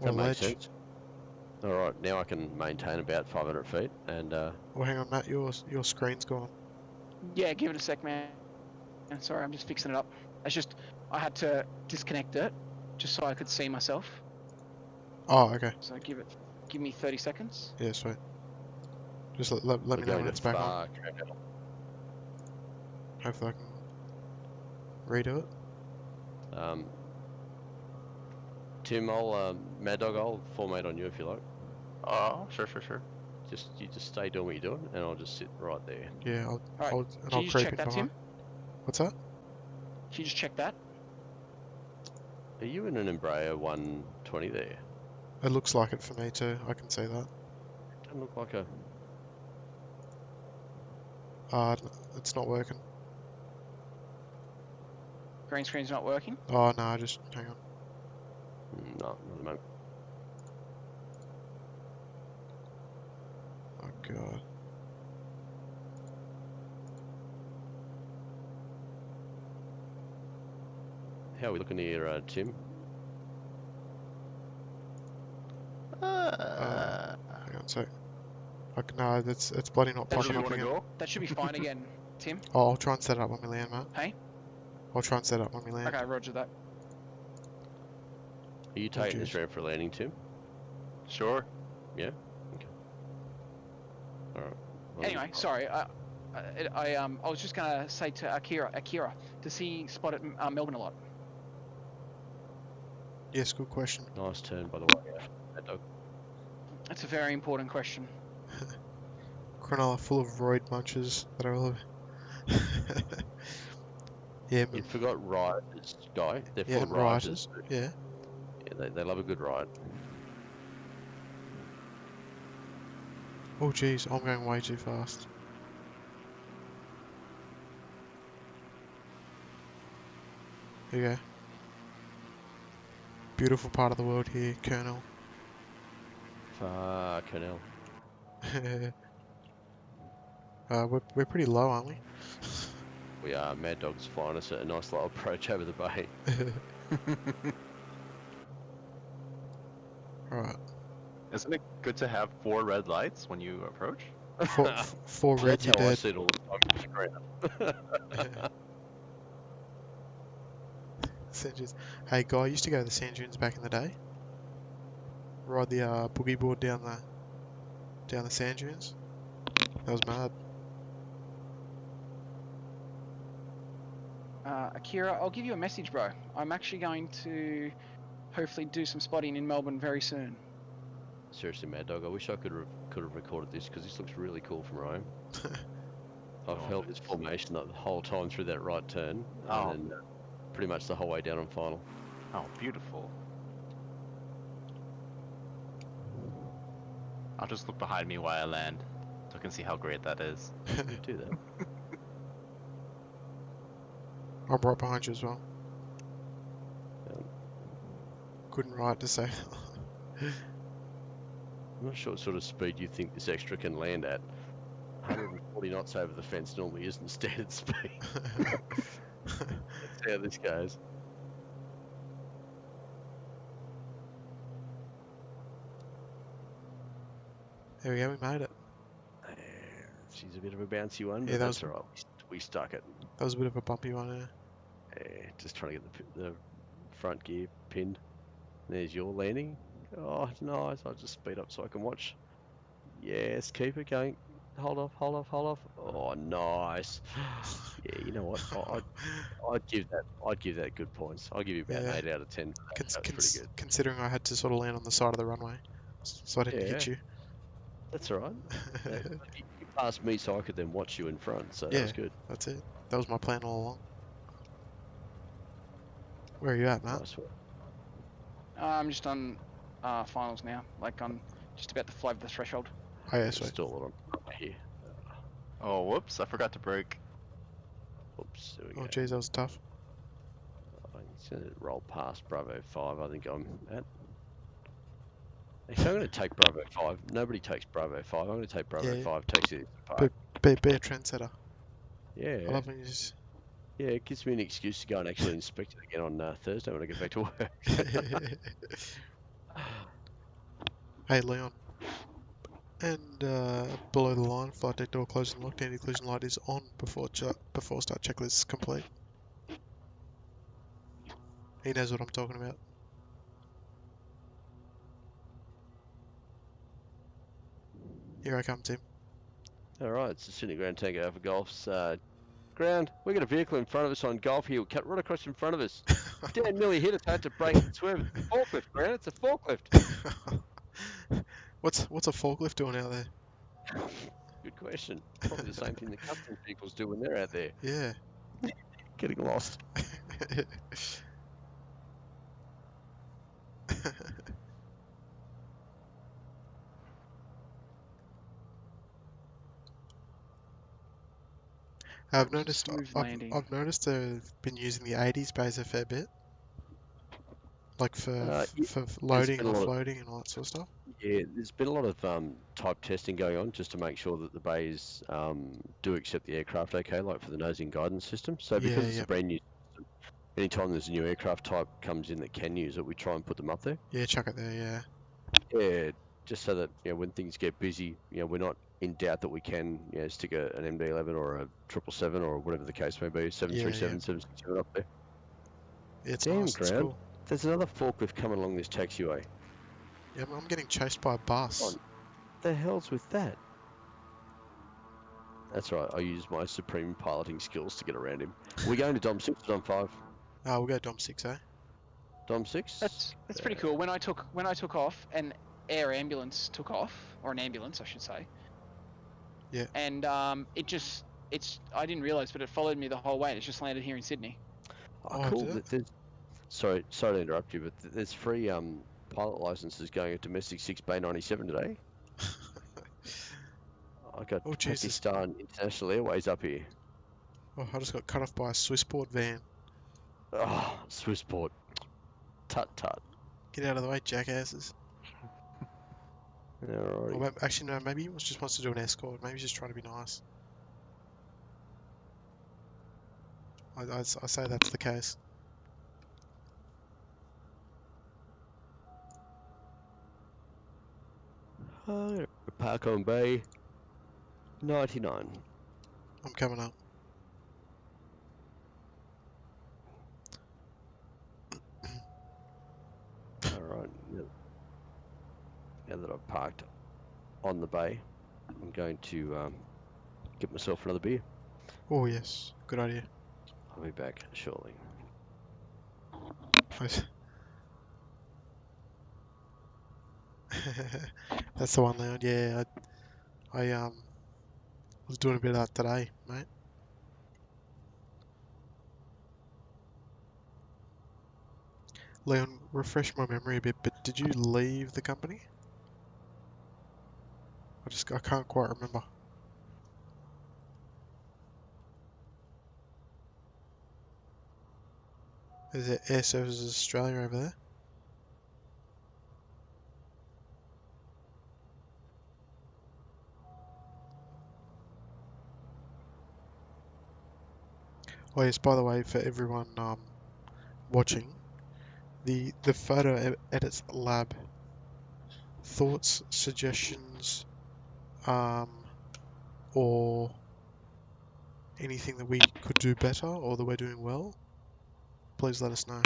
Well, That makes ledge. sense. Alright, now I can maintain about 500 feet, and Oh, hang on, Matt. Your screen's gone. Yeah, give it a sec, man. Sorry, I'm just fixing it up. It's just I had to disconnect it just so I could see myself. Oh, okay. So give me 30 seconds. Yeah, sweet. Just let me know when it's back on. Hopefully I can redo it. Tim, I'll Mad Dog, I'll formate on you if you like. Oh, sure. You just stay doing what you're doing, and I'll just sit right there. Yeah, I'll Alright, and can I'll you just creep check in that, behind. Tim? What's that? Can you just check that? Are you in an Embraer 120 there? It looks like it for me too. I can see that. Doesn't look like a... It's not working. Green screen's not working. Oh no, just hang on. No, not at the moment. God. How are we looking here, Tim? Hang on a sec. Like, no, it's bloody not That popping should, up again. that should be fine again, Tim. Oh, I'll try and set it up when we land, mate. Hey? I'll try and set it up when we land. Okay, roger that. Are you taking this round for a landing, Tim? Sure. Yeah? Okay. Alright. Anyway, sorry. I was just gonna say to Akira, does he spot at Melbourne a lot? Yes, good question. Nice turn, by the way. Mad Dog. That's a very important question. Cronulla full of roid munchers that are all yeah, You forgot rioters, Guy. They're yeah, full of and rioters. rioters. Yeah. Yeah, they love a good riot. Oh, jeez, I'm going way too fast. Here you go. Beautiful part of the world here, Colonel. Fucking hell. We're pretty low, aren't we? We are Mad Dog's finest at a nice little approach over the bay. Alright. Isn't it good to have 4 red lights when you approach? Four red, That's you how I dead. see it all the time on the ground. Sand dunes. Hey, Guy, I used to go to the sand dunes back in the day. Ride the boogie board down the sand dunes. That was mad. Akira, I'll give you a message, bro. I'm actually going to hopefully do some spotting in Melbourne very soon. Seriously, Mad Dog, I wish I could have recorded this because this looks really cool from Rome. I've held this formation up the whole time through that right turn, and then pretty much the whole way down on final. Oh, beautiful. I'll just look behind me while I land, so I can see how great that is. You do that. I'm right behind you as well. Um, Couldn't write to say. I'm not sure what sort of speed you think this extra can land at. 140 knots over the fence normally isn't standard speed. Let's see how this goes. There we go, we made it. She's a bit of a bouncy one, but Yeah, that that's was- alright. We stuck it. That was a bit of a bumpy one, yeah. Just trying to get the front gear pinned. There's your landing. Oh, nice. I'll just speed up so I can watch. Yes, keep it going. Hold off, hold off, hold off. Oh, nice. Yeah, you know what? I'd give that good points. I'll give you about Yeah. an 8 out of 10. That's pretty good. Considering I had to sort of land on the side of the runway, so I didn't hit you. That's alright. You passed me so I could then watch you in front, so that Yeah. was good. That's it. That was my plan all along. Where are you at, Matt? Nice one. I'm just on finals now. Like, I'm just about to fly over the threshold. Oh yeah, sweet. Install it on here. Oh, whoops, I forgot to brake. Oops, there we Oh go. jeez, that was tough. I'm just going to roll past Bravo 5, I think I'm at. Actually, I'm going to take Bravo 5. Nobody takes Bravo 5. I'm going to take Bravo Yeah. 5, takes it apart. Be a trendsetter. Yeah. I love when you just... Yeah, it gives me an excuse to go and actually inspect it again on Thursday when I get back to work. Hey, Leon. And below the line, flight deck door closed and locked. Anti-collision light is on before start checklist is complete. He knows what I'm talking about. Here I come, Tim. Alright, it's the Sydney Grand Tango Alpha Golf's ground. We've got a vehicle in front of us on Golf Hill, cut right across in front of us. Dan nearly hit us, I had to brake and swerve. It's a forklift, Grant, it's a forklift. What's a forklift doing out there? Good question. Probably the same thing the customs vehicles do when they're out there. Yeah. Getting lost. I've noticed Smooth landing. I've noticed they've been using the 80s base a fair bit. Like for Yeah, for there's loading been and a lot. offloading and all that sort of stuff. Yeah, there's been a lot of type testing going on just to make sure that the bays do accept the aircraft okay, like for the nosing guidance system. So because Yeah, it's a yeah, brand new system, anytime there's a new aircraft type comes in that can use it, we try and put them up there. yeah. Chuck it there. Yeah, Yeah, just so that when things get busy, we're not in doubt that we can stick an MD-11 or a 777 or whatever the case may be, yeah, yeah. 737, 767 up there. It's Damn, nice. It's ground. cool. There's another forklift coming along this taxiway. Yeah, I'm getting chased by a bus. What the hell's with that? That's right, I use my supreme piloting skills to get around him. We're going to Dom 6 or Dom 5? We'll go Dom 6, eh? Dom 6? That's pretty cool. When I took off, an air ambulance took off, or an ambulance, I should say. Yeah. And I didn't realize, but it followed me the whole way. And it's just landed here in Sydney. Oh, Oh, cool. did it? There's, sorry to interrupt you, but there's free pilot licenses going at domestic 6 Bay 97 today. I got Oh, Jesus. Pakistan International Airways up here. Oh, I just got cut off by a Swissport van. Oh, Swissport. Tut tut. Get out of the way, jackasses. Alrighty. Or actually, no, maybe he just wants to do an escort. Maybe he's just trying to be nice. I say that's the case. Park on Bay 99. I'm coming up. Alright, now that I've parked on the bay, I'm going to get myself another beer. Oh, yes. Good idea. I'll be back shortly. That's the one, Leon. Yeah, I was doing a bit of that today, mate. Leon, refresh my memory a bit, but did you leave the company? I can't quite remember. Is it Air Services Australia over there? Oh yes, by the way, for everyone watching, the photo edits lab, thoughts, suggestions, or anything that we could do better or that we're doing well, please let us know.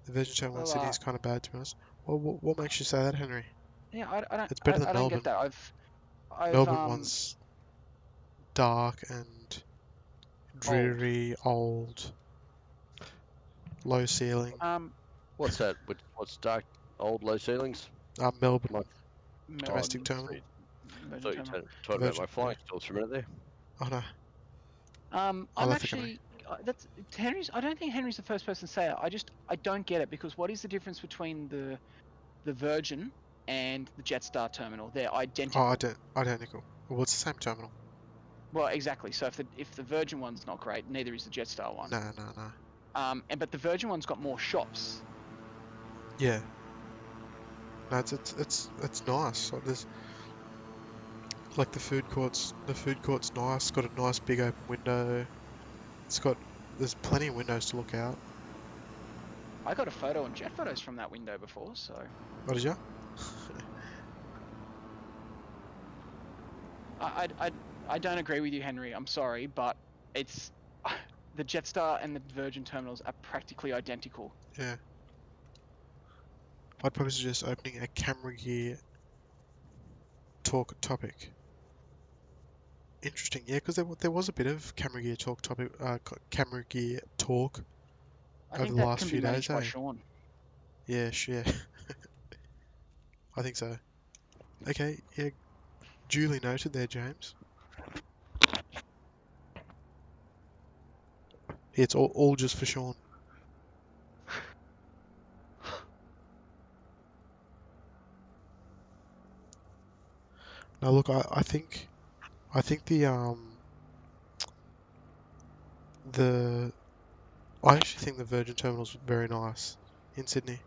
The Virgin Channel in Sydney is kind of bad, to be honest. Well, what makes you say that, Henry? Yeah, I don't It's better than I don't Melbourne. get that. Melbourne one's dark and dreary, old, low ceiling. What's that? What's dark, old, low ceilings? Melbourne Melbourne domestic terminal. I thought you told about my flying skills for a minute there. Oh no. I'm actually that's Henry's. I don't think Henry's the first person to say it. I don't get it, because what is the difference between the Virgin and the Jetstar terminal? They're identical. Oh, identical. Well, it's the same terminal. Well, exactly. So if the Virgin one's not great, neither is the Jetstar one. No. But the Virgin one's got more shops. Yeah. No, it's nice. Like there's like the food court's nice. It's got a nice big open window. There's plenty of windows to look out. I got a photo on jet photos from that window before, so. What did you? I don't agree with you, Henry. I'm sorry, but it's the Jetstar and the Virgin terminals are practically identical. Yeah. I'd probably suggest opening a camera gear talk topic. Interesting, yeah, because there was a bit of camera gear talk topic, camera gear talk over the last few days, by Sean. Yeah, yeah. I think so. Okay, yeah, duly noted there, James. Yeah, it's all just for Sean. Now look, I think the I actually think the Virgin Terminal's very nice in Sydney.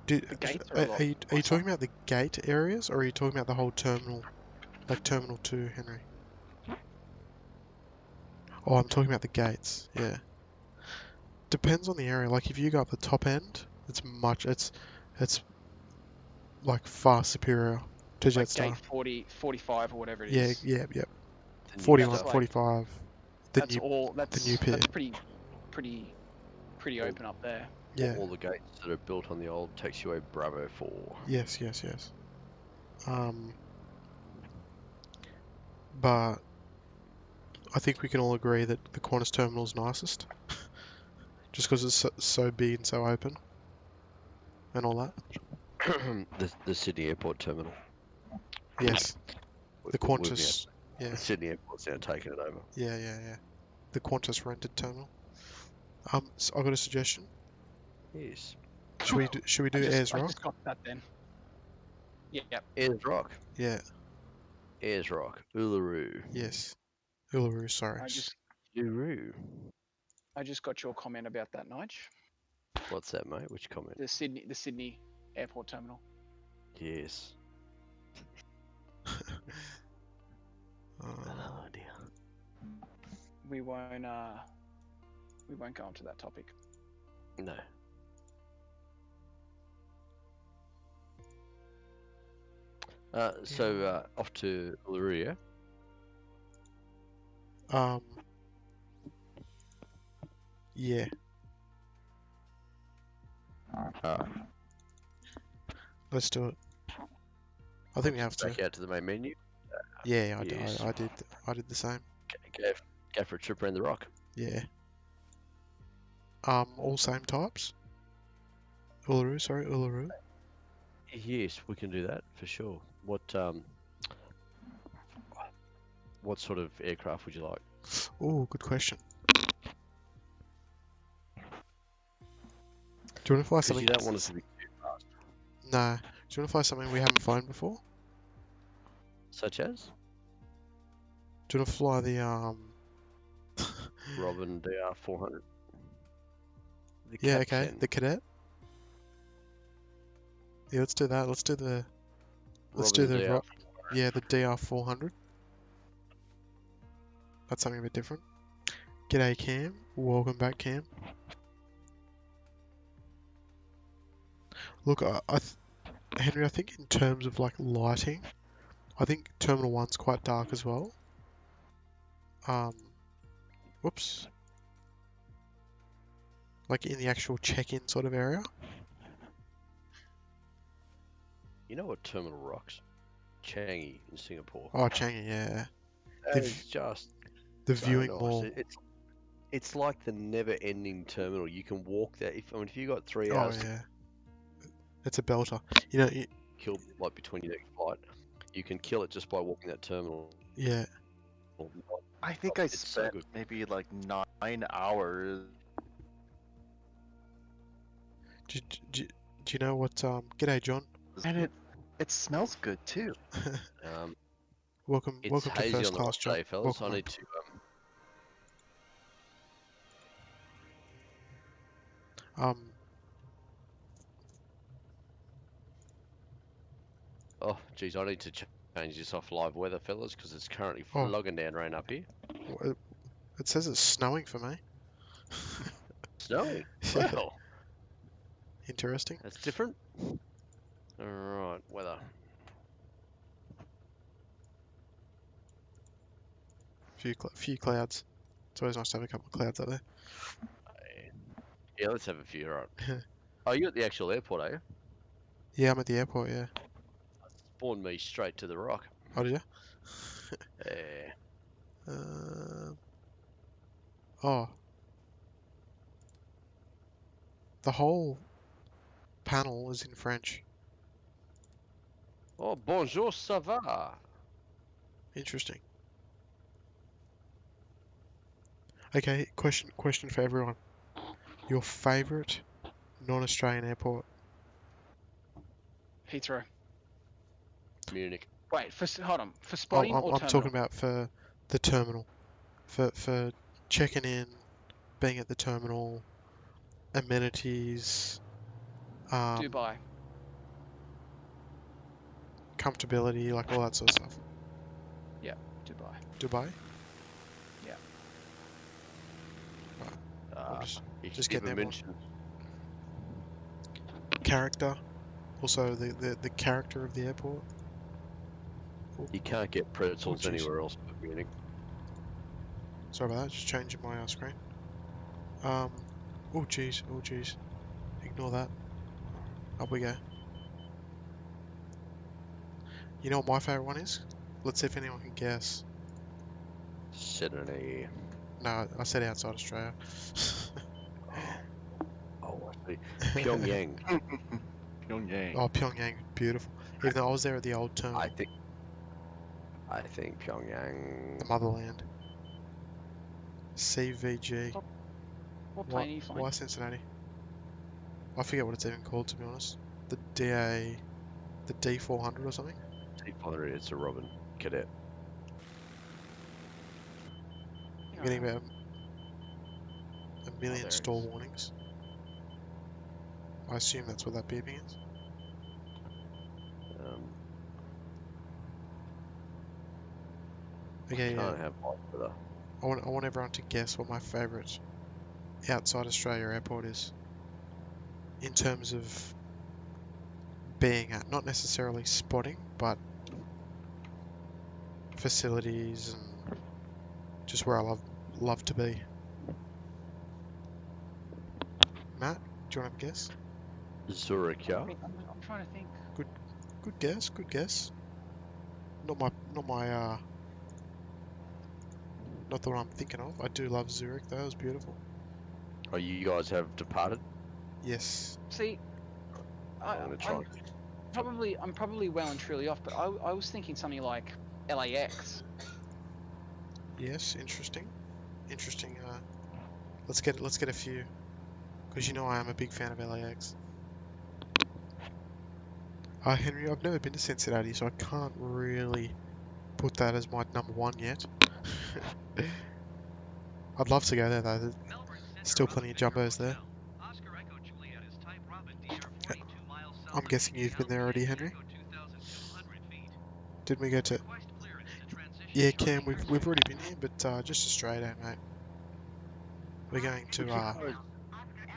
The gates are a lot Are you nicer. talking about the gate areas, or are you talking about the whole terminal, like Terminal 2, Henry? Oh, I'm talking about the gates. Yeah. Depends on the area. Like if you go up the top end, it's like far superior to Like Jetstar. gate 40, 45 or whatever it Yeah, is. yeah. The new 41, stuff. like- 45. The That's new, all. the new pier. That's pretty All- open up there. Yeah. All the gates that are built on the old taxiway Bravo 4. Yes. But I think we can all agree that the Qantas terminal is nicest, just because it's so big and so open, and all that. the Sydney Airport terminal. Yes. The We've Qantas. the Yeah. Sydney Airport's now taking it over. Yeah. The Qantas rented terminal. So I got a suggestion. Yes. Should we do I Ayers just Rock? got that then. Yeah. Ayers Rock. Yeah. Ayers Rock. Uluru. Yes. Uluru. Sorry. Uluru. I just got your comment about that, Nige. What's that, mate? Which comment? The Sydney Airport terminal. Yes. Oh dear. We won't go into that topic. No. So off to Uluru, yeah? Yeah. Let's do it. I think we have to. Back out to the main menu. Yeah, Yes. I did the same. Go for a trip around the rock. Yeah. All same types. Uluru. Yes, we can do that for sure. What sort of aircraft would you like? Oh, good question. Do you want to fly Because something? you don't want us to be too fast. Nah. Do you want to fly something we haven't flown before? Such as Do you want to fly the Robin DR 400. The Yeah, Cat okay. 10. The Cadet. Yeah, let's do that. Let's do the Robin DR. yeah, the DR 400. That's something a bit different. G'day, Cam. Welcome back, Cam. Look, Henry, I think in terms of like lighting, I think Terminal 1's quite dark as well. Whoops. Like in the actual check-in sort of area. You know what terminal rocks? Changi in Singapore. Oh, Changi, yeah. That is just The so viewing nice. mall. It's like the never-ending terminal. You can walk there. If you got 3 Oh, hours to yeah. It's a belter. You know, kill like between your next flight, you can kill it just by walking that terminal. yeah. I think I It's so spent good. maybe like 9 hours. Do you know what, G'day, John. And it smells good too. Welcome It's to hazy first on the class, rock John. today, fellas. Welcome I on. need to. Oh, geez, I need to change this off live weather, fellas, because it's currently Oh. flogging down rain up here. It says it's snowing for me. Snowing. Yeah. Well, Interesting. that's different. All right, weather. Few clouds. It's always nice to have a couple of clouds up there. Yeah, let's have a few. All right. Oh, you're at the actual airport, are you? Yeah, I'm at the airport, yeah. Spawned me straight to the rock. Oh, did you? Yeah. Oh. The whole panel is in French. Oh, bonjour, ça va? Interesting. Okay, question for everyone. Your favourite non-Australian airport? Heathrow. Munich. Wait, hold on. For spotting or I'm terminal? talking about for the terminal. For checking in, being at the terminal, amenities, Dubai. comfortability, like all that sort of stuff. Dubai. Dubai? Yeah. I'm just You just should getting even everyone. mention Character. Also, the character of the airport. you can't get pretzels jeez. anywhere else but Munich. Sorry about that, just changing my screen. Oh jeez, oh jeez. Ignore that. Up we go. You know what my favourite one is? Let's see if anyone can guess. Sydney. No, I said outside Australia. Oh, I see. Pyongyang. Pyongyang. Oh, Pyongyang, beautiful. Even though I was there at the old terminal, I think Pyongyang. the motherland. CVG. What plane are you Why flying? Cincinnati? I forget what it's even called, to be honest. The D400 or something? T500, it's a Robin Cadet. I'm getting about a million there it stall is. warnings. I assume that's what that beeping is. Okay, yeah. Can't have light for that. I want everyone to guess what my favourite outside Australia airport is. In terms of being at, not necessarily spotting, but facilities and just where I love to be. Matt, do you want to have a guess? Zurich, yeah? I'm trying to think. Good guess, good guess. Not the one I'm thinking of. I do love Zurich though, it was beautiful. Oh, you guys have departed? Yes. See, I'm gonna try. I'm probably well and truly off, but I was thinking something like LAX. Yes, interesting. Interesting, let's get a few. Because you know I am a big fan of LAX. Henry, I've never been to Cincinnati, so I can't really put that as my number one yet. I'd love to go there though. There's still plenty of jumbos there. I'm guessing you've been there already, Henry. Didn't we go to? Yeah, Cam, we've already been here, but just a straight out, mate. We're going to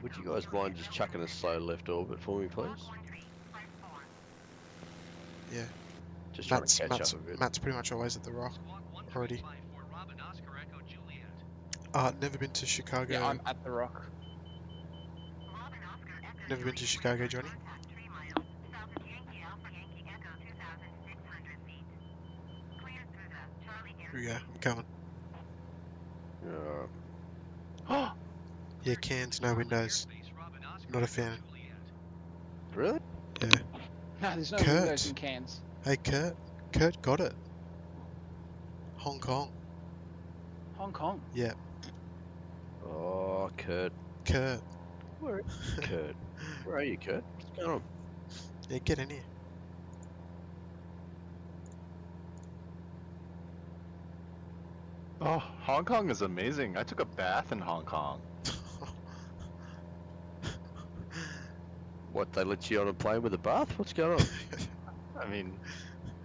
Would you guys mind just chucking a slow left orbit for me, please? yeah. Just trying to catch up a bit. Matt's pretty much always at the Rock already. Never been to Chicago. Yeah, I'm at the Rock. Never been to Chicago, Johnny. Here we go. I'm coming. Yeah, cans, no windows. Not a fan. Really? Yeah. No, there's no Kurt. windows in Cairns. Hey, Kurt. Kurt got it. Hong Kong. Hong Kong. Yeah. Oh, Kurt. Kurt. Where? Kurt. Where are you, Kurt? What's going on? Yeah, get in here. Oh, Hong Kong is amazing. I took a bath in Hong Kong. What, they let you on a plane with a bath? What's going on? I mean,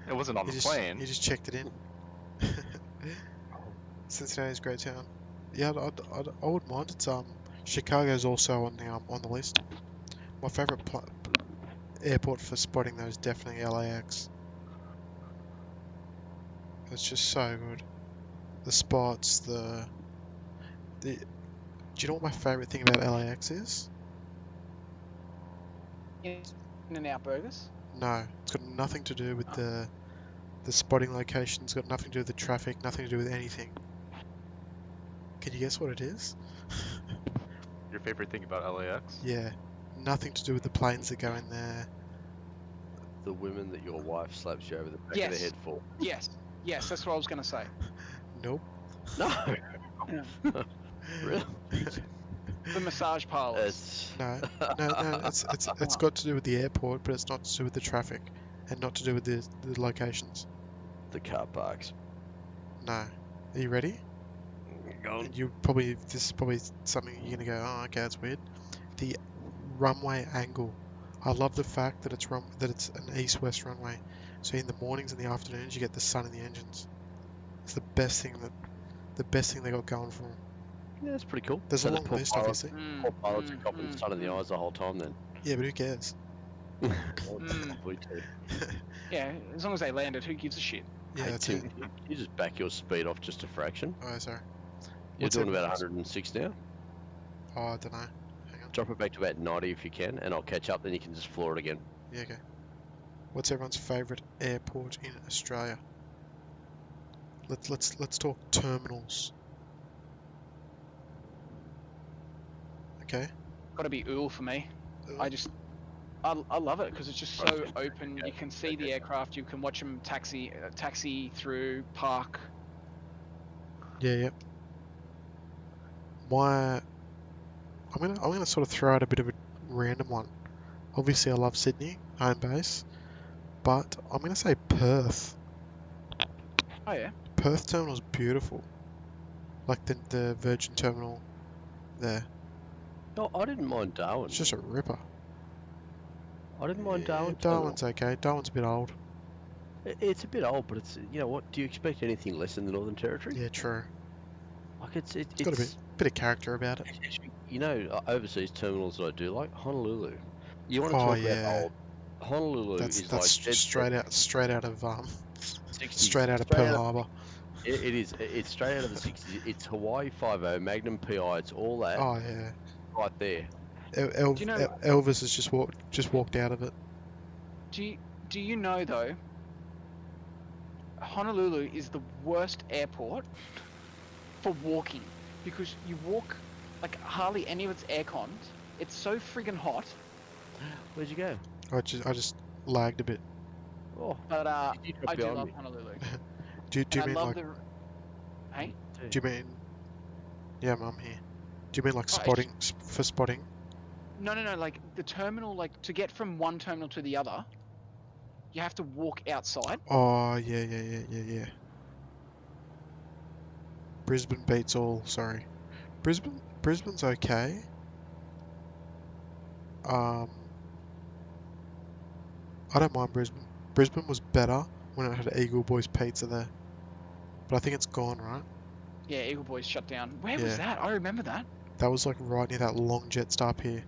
it wasn't on the You plane. just checked it in. Cincinnati's a great town. Yeah, I wouldn't mind. It's Chicago's also on the list. My favourite airport for spotting though is definitely LAX. It's just so good. The spots, do you know what my favourite thing about LAX is? In and out burgers. No, it's got nothing to do with the spotting location. It's got nothing to do with the traffic, nothing to do with anything. Can you guess what it is? Your favorite thing about LAX? Yeah, nothing to do with the planes that go in there. The women that your wife slaps you over the back of the head for. Yes, that's what I was going to say. Nope. No. Really? The massage parlors. No. It's got to do with the airport, but it's not to do with the traffic, and not to do with the locations. The car parks. No. Are you ready? Go on. and this is probably something you're gonna go, oh, okay, that's weird. The runway angle. I love the fact that it's an east-west runway. So in the mornings and the afternoons, you get the sun in the engines. It's the best thing they got going for them. Yeah, that's pretty cool. There's So a the long poor list, pilots, obviously. poor pilots are copping the sun in the eyes the whole time then. Yeah, but who cares? We too. Yeah, as long as they landed, who gives a shit? Yeah, Hey, that's Tim, it. can you just back your speed off just a fraction? Oh, sorry. You're What's doing about everyone's? 106 now. Oh, I don't know. Hang on. Drop it back to about 90 if you can, and I'll catch up. Then you can just floor it again. Yeah, okay. What's everyone's favourite airport in Australia? Let's talk terminals. Okay. Got to be Ool for me. I love it because it's just so open. You can see the aircraft. You can watch them taxi through, park. Yeah, yep. I'm gonna sort of throw out a bit of a random one. Obviously, I love Sydney, home base, but I'm gonna say Perth. Oh yeah. Perth terminal's beautiful, like the Virgin terminal there. No, I didn't mind Darwin. It's just a ripper. I didn't mind Yeah, Darwin. Darwin's okay. Darwin's a bit old. It's a bit old, but it's, you know what? Do you expect anything less in the Northern Territory? Yeah, true. Like It's got a bit of character about it. You know, overseas terminals that I do like Honolulu. You want to Oh talk yeah, about old? Honolulu that's is like straight out of 60s, straight out of Pearl Harbor. It is. It's straight out of the 60s. It's Hawaii 5.0, Magnum PI. It's all that Oh yeah. right there. Do you know? Elvis has just walked out of it. Do you know though? Honolulu is the worst airport for walking because you walk like hardly any of its aircons. It's so friggin' hot. Where'd you go? I just lagged a bit. Oh, But you dropped I do behind love me. Honolulu. Do you And I mean love like? the. Hey. Do you mean? Yeah, I'm here. Do you mean like Oh, spotting for spotting? No. Like the terminal, like to get from one terminal to the other, you have to walk outside. Oh yeah. Brisbane beats all. Sorry, Brisbane's okay. I don't mind Brisbane. Brisbane was better when it had Eagle Boys Pizza there, but I think it's gone, right? Yeah, Eagle Boys shut down. Where was Yeah. that? I remember that. That was like right near that long Jetstar pier.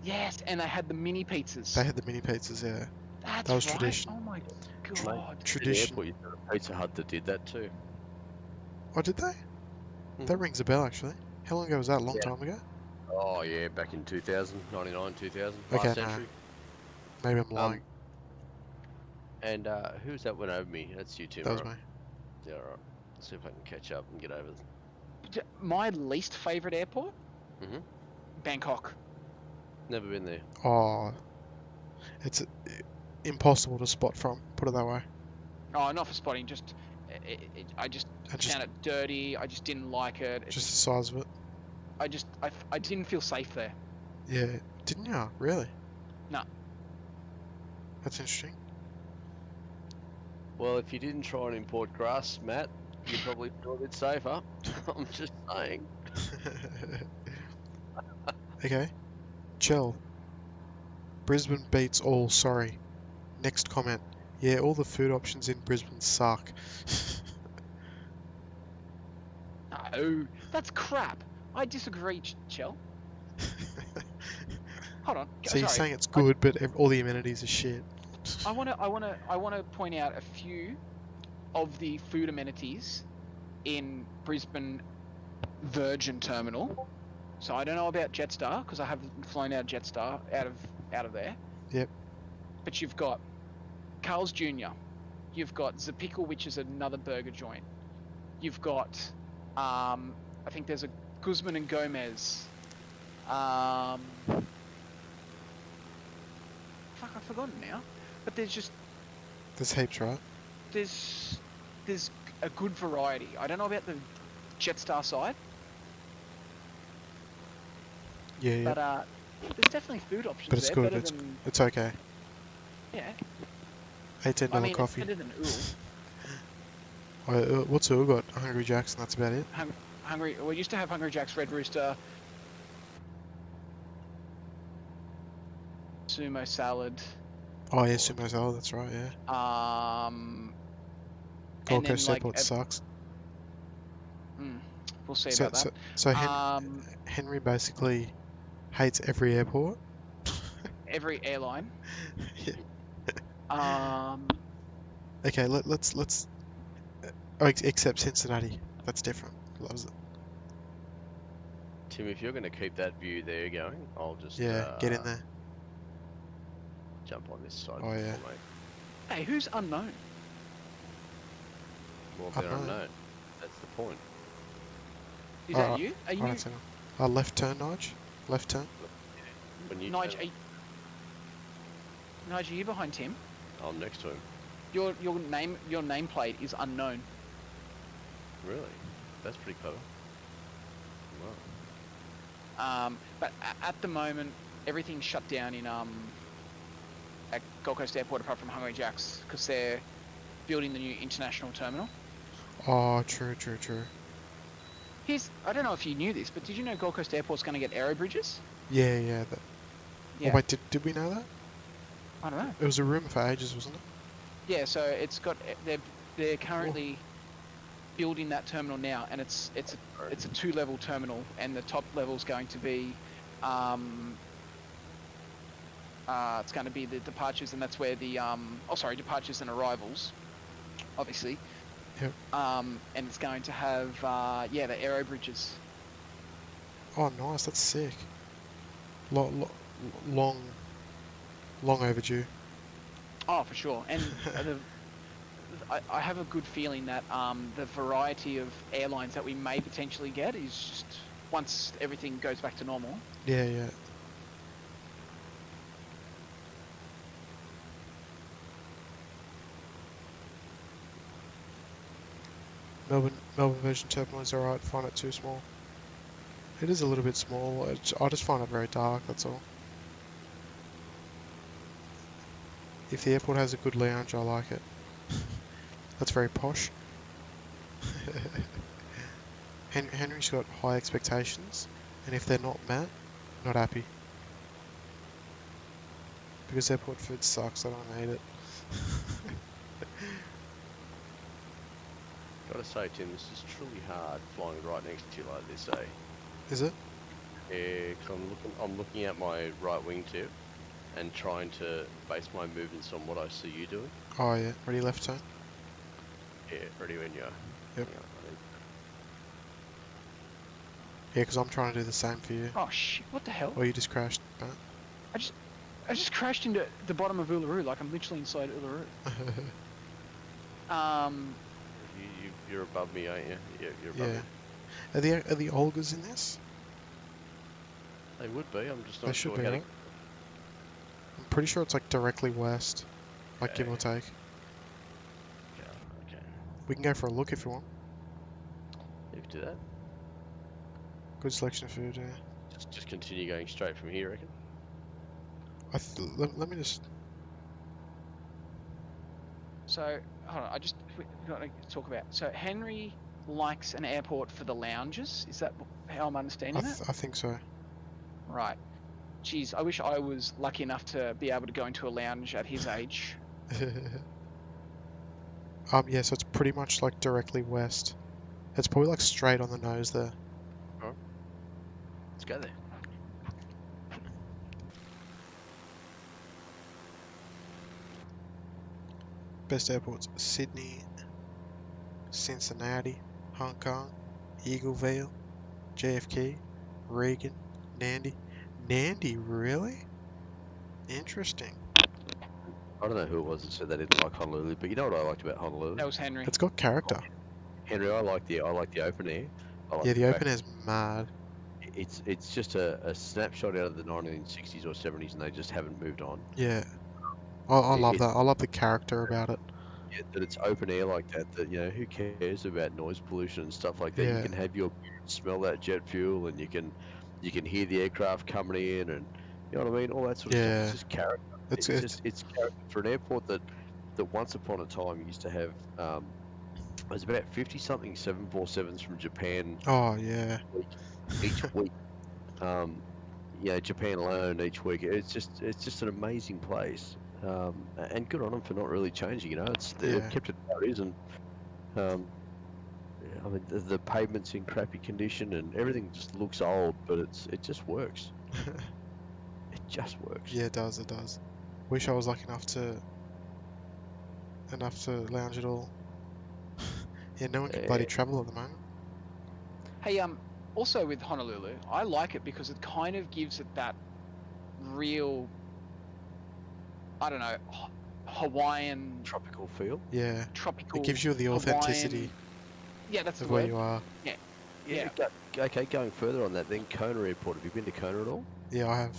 Yes, and they had the mini pizzas. They had the mini pizzas, yeah. That's that was right. tradition. Oh my Mate, god. in the Tradition. airport, you had a Pizza Hut that did that too. Oh, did they? That rings a bell, actually. How long ago was that? A long time ago? Oh yeah, back in 2000, 99, 2000, Okay, last no. century. Maybe I'm lying. And who's that went over me? That's you, Tim. That was right? me. Yeah, alright. See if I can catch up and get over. My least favorite airport? Mhm. Bangkok. Never been there. Oh, it's impossible to spot from. Put it that way. Oh, not for spotting. Just, I just And just found it dirty. I just didn't like it. just the size of it. I didn't feel safe there. Yeah. Didn't you? Really? No. That's interesting. Well, if you didn't try and import grass, Matt, you'd probably feel a bit safer. I'm just saying. Okay. Chill. Brisbane beats all. Sorry. Next comment. Yeah, all the food options in Brisbane suck. No, that's crap. I disagree, Chell. Hold on. So you're sorry. saying it's good, but all the amenities are shit. I want to point out a few of the food amenities in Brisbane Virgin Terminal. So I don't know about Jetstar because I haven't flown out Jetstar out of there. Yep. But you've got Carl's Jr. You've got Zapickle, which is another burger joint. You've got I think there's a Guzman and Gomez. Fuck, I've forgotten now. But there's heaps, right? there's a good variety. I don't know about the Jetstar side, Yeah. but there's definitely food options But it's there. good. Better than, It's okay. yeah. $18 I mean, coffee. it's better than Ool. What's Ool got? Hungry Jacks, and that's about it. We used to have Hungry Jack's, Red Rooster, Sumo Salad. Oh yeah, Sumo Salad, that's right, yeah. And Gold then Coast like Airport sucks. we'll see So, about that. so Henry basically hates every airport. Every airline. Yeah. Okay, let's except Cincinnati. That's different. Loves it. Tim, if you're going to keep that view there going, I'll just Yeah, get in there. jump on this side Oh, yeah. for mate. Hey, who's unknown? Well, they're Unknown. unknown. That's the point. Is that you? Are you? Alright, so left turn, Nige. Left turn. When you Nige, turn, Nige, are you behind Tim? I'm next to him. Your nameplate is unknown. Really? That's pretty clever. Wow. But at the moment, everything's shut down in at Gold Coast Airport apart from Hungry Jack's because they're building the new international terminal. Oh, true. I don't know if you knew this, but did you know Gold Coast Airport's going to get aero bridges? Yeah. Yeah. Oh, wait, did we know that? I don't know. It was a rumor for ages, wasn't it? Yeah, so it's got they're currently building that terminal now, and it's a 2-level terminal, and the top level's going to be it's going to be the departures, and that's where the departures and arrivals, obviously. Yep. And it's going to have the aero bridges. Oh, nice. That's sick. Long overdue. Oh, for sure. And I have a good feeling that the variety of airlines that we may potentially get is just once everything goes back to normal. Yeah. Melbourne Virgin Terminal is alright. Find it too small. It is a little bit small. I just find it very dark. That's all. If the airport has a good lounge, I like it. That's very posh. Henry's got high expectations, and if they're not met, not happy. Because airport food sucks, I don't eat it. Gotta say, Tim, this is truly hard flying right next to you like this, eh? Is it? Yeah, 'cause I'm looking at my right wing tip and trying to base my movements on what I see you doing. Oh yeah, ready left turn? Yeah, ready when you are. Yep. Yeah, because I'm trying to do the same for you. Oh shit! What the hell? Or you just crashed, Matt. I just crashed into the bottom of Uluru, like I'm literally inside Uluru. You're above me, aren't you? Yeah, you're above Yeah. me. Are the Olgas in this? They would be, I'm just They not should sure be, how right? I'm pretty sure it's like directly west. Like give or take. Okay. We can go for a look if you want. You can do that. Good selection of food, yeah. Just continue going straight from here, I reckon. Let me just... So hold on, we've got to talk about. So Henry likes an airport for the lounges. Is that how I'm understanding it? I think so. Right. Geez, I wish I was lucky enough to be able to go into a lounge at his age. Yeah, so it's pretty much like directly west. It's probably like straight on the nose there. Alright. Let's go there. Best airports: Sydney, Cincinnati, Hong Kong, Eagleville, JFK, Reagan, Nandi. Nandi, really? Interesting. I don't know who it was that said they didn't like Honolulu, but you know what I liked about Honolulu? That was Henry. It's got character. Henry, I like the open air. Yeah, the open air's mad. It's just a snapshot out of the 1960s or 70s, and they just haven't moved on. Yeah. I love that. I love the character about it. Yeah, that it's open air like that. That who cares about noise pollution and stuff like that? Yeah. You can have your smell that jet fuel, and you can hear the aircraft coming in, and you know what I mean. All that sort of stuff. It's just character. It's character for an airport that once upon a time used to have There's about 50 something 747s from Japan Oh yeah. each week. Japan alone each week. It's just an amazing place. And good on them for not really changing. They've Yeah. kept it how it is, and um, I mean the pavement's in crappy condition and everything just looks old, but it just works. It just works. Yeah, it does. It does. Wish I was lucky enough to lounge it all. Yeah, no one can bloody Uh, travel at the moment. Hey, also with Honolulu, I like it because it kind of gives it that real, I don't know, Hawaiian, tropical feel. Yeah, tropical. it gives you the authenticity Hawaiian. Yeah, that's the of where word. you are. Yeah. Okay, going further on that, then Kona Airport. Have you been to Kona at all? Yeah, I have.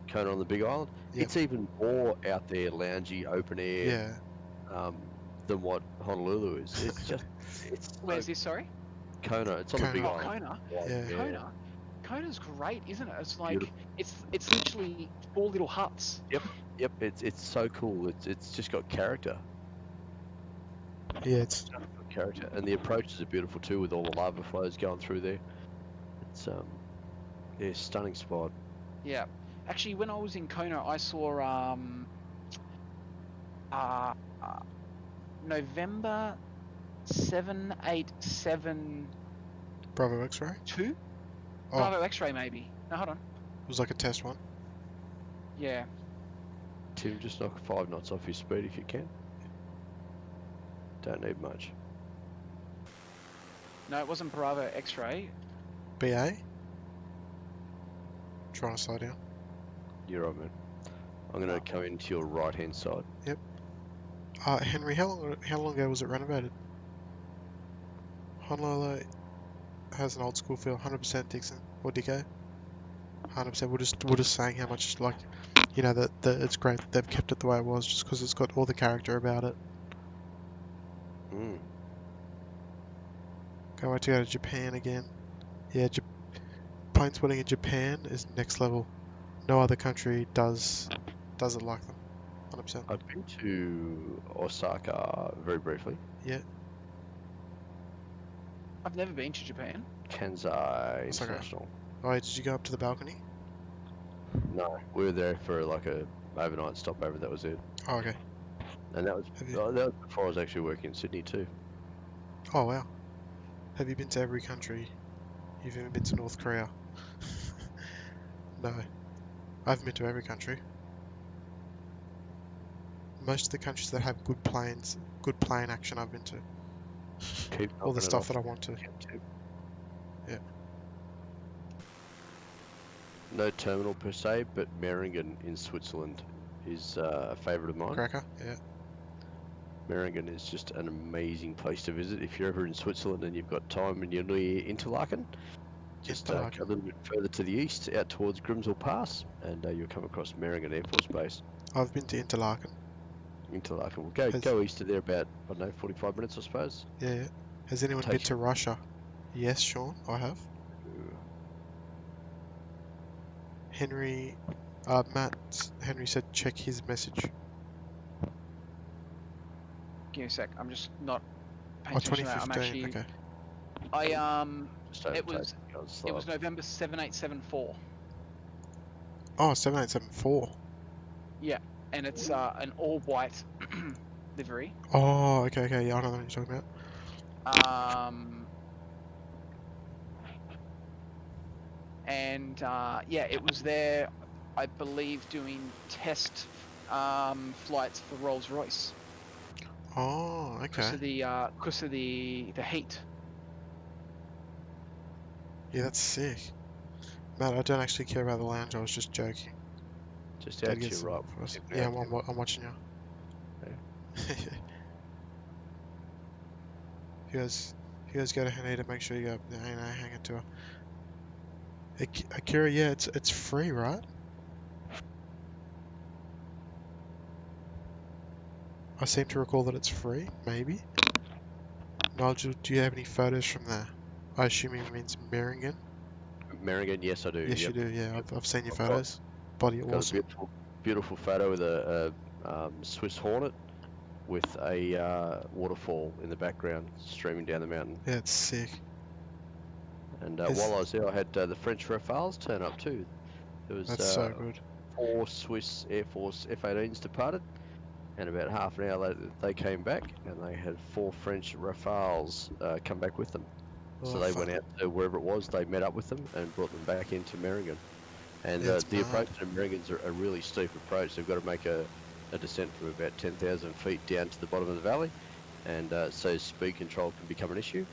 Kona on the Big Island. Yep. It's even more out there, loungy, open air, Yeah. than what Honolulu is. It's Where's this? Sorry. Kona. It's on the Big Kona. Oh, Island. Kona. Yeah. Kona. Kona's great, isn't it? It's like Beautiful. it's literally 4 little huts. Yep. It's so cool. It's just got character. Yeah, it's Character, and the approaches are beautiful too, with all the lava flows going through there. It's stunning spot. Yeah. Actually, when I was in Kona, I saw November 787 Bravo X-ray. 2? Oh, Bravo X-ray maybe. No, hold on. it was like a test one. Yeah. Tim, just knock 5 knots off your speed if you can. Don't need much. No, it wasn't Bravo X-ray. BA. Trying to slow down. You're right, man. I'm gonna come into your right hand side. Henry, how long ago was it renovated? Honolulu has an old school feel. 100% Dixon or Dicko. 100%. We're just saying how much that it's great that they've kept it the way it was, just because it's got all the character about it. Can't wait to go to Japan again. Yeah, plane spotting in Japan is next level. No other country does it like them. 100%. I've been to Osaka very briefly. Yeah. I've never been to Japan. Kansai Osaka. International. Oh, did you go up to the balcony? No, we were there for like a overnight stopover. That was it. Oh, okay. And that was Have you- that was before I was actually working in Sydney too. Oh, wow. Have you been to every country? You've even been to North Korea? No. I haven't been to every country. Most of the countries that have good planes, good plane action, I've been to. Keep All the knocking it stuff off. that I want to. Yeah. No terminal per se, but Meiringen in Switzerland is a favourite of mine. Cracker? Yeah. Meiringen is just an amazing place to visit. If you're ever in Switzerland and you've got time and you're near Interlaken, just go a Interlaken. little bit further to the east, out towards Grimsel Pass, and you'll come across Meiringen Air Force Base. I've been to Interlaken. Interlaken. We'll go east of there about, I don't know, 45 minutes, I suppose. Yeah. Has anyone been to Russia? Yes, Sean, I have. Henry said check his message. Give me a sec. I'm just not paying Oh, attention to that. 2015, I'm actually. okay. Just It was overtaking. it was November 7874. Oh, 7874. And it's an all-white livery. Oh, okay, yeah, I know what you're talking about. And it was there, I believe, doing test flights for Rolls-Royce Oh, because okay. of the heat. Yeah, that's sick. Matt, I don't actually care about the lounge, I was just joking. Just Gotta out to get your some right. for us. Keep Yeah, out to I'm watching you. If you guys go to Haneda, make sure you go, hang it to her. Akira, yeah, it's free, right? I seem to recall that it's free, maybe. Nigel, do you have any photos from there? I assume he means Meiringen. Meiringen, yes I do. Yes, Yep. you do. Yeah, I've seen your I've got- photos. Bloody Got awesome. a beautiful photo with a Swiss Hornet with a waterfall in the background streaming down the mountain. Yeah, it's sick. And It's- while I was there, I had the French Rafales turn up too. There was That's so good. 4 Swiss Air Force F-18s departed, and about half an hour later they came back, and they had 4 French Rafales come back with them. So Oh, they fuck. went out to wherever it was, they met up with them and brought them back into Meiringen. And Yeah, it's the approach mad. to Meiringen's a really steep approach. They've got to make a descent from about 10,000 feet down to the bottom of the valley, and so speed control can become an issue.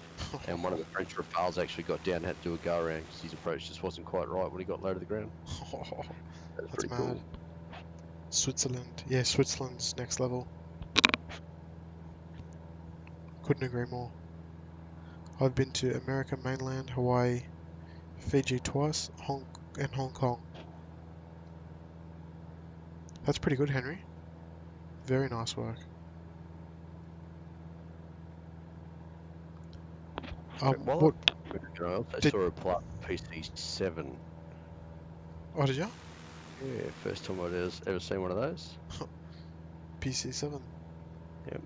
And one of the French Rafales actually got down and had to do a go around because his approach just wasn't quite right when he got low to the ground. That was That's pretty mad. cool. Switzerland. Yeah, Switzerland's next level. Couldn't agree more. I've been to America, mainland, Hawaii, Fiji twice, and Hong Kong. That's pretty good, Henry. Very nice work. Well, What I also did- saw a Plus PC7. Oh, did you? Yeah, first time I'd ever seen one of those. PC7. Yep.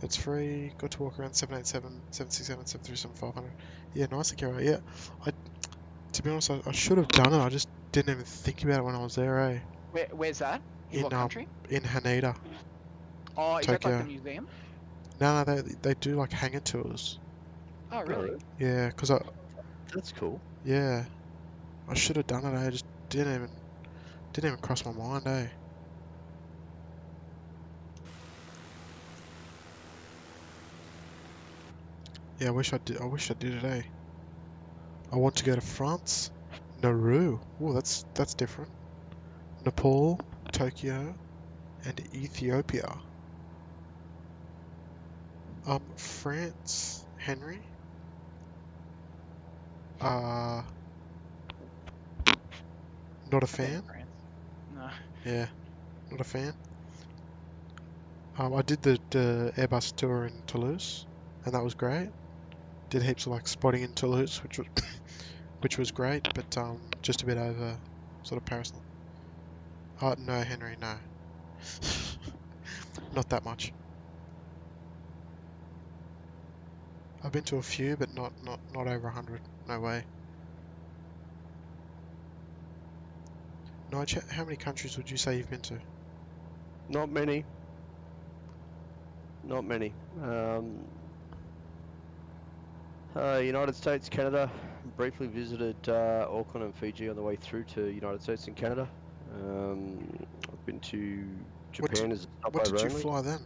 It's free. Got to walk around 787, 767, 737, 500. Yeah, nice Akira. Yeah, to be honest, I should have done it. I just didn't even think about it when I was there, eh? Where's that? In what country? In Haneda, Oh, is that like Tokyo. the museum? No, they do like hangar tours. Oh, really? Yeah, because That's cool. yeah, I should have done it. I just didn't even cross my mind, eh? Yeah, I wish I did it, eh? I want to go to France, Nauru. Oh, that's different. Nepal, Tokyo, and Ethiopia. France, Henry. Not a fan. France. No. Yeah, not a fan. I did the Airbus tour in Toulouse, and that was great. Did heaps of like spotting in Toulouse, which was great, but just a bit over sort of Paris. No, Henry, no, not that much. I've been to a few, but not over 100. No way. Nige, how many countries would you say you've been to? Not many. Not many. United States, Canada. Briefly visited Auckland and Fiji on the way through to United States and Canada. I've been to Japan as a What stopover did you only. fly then?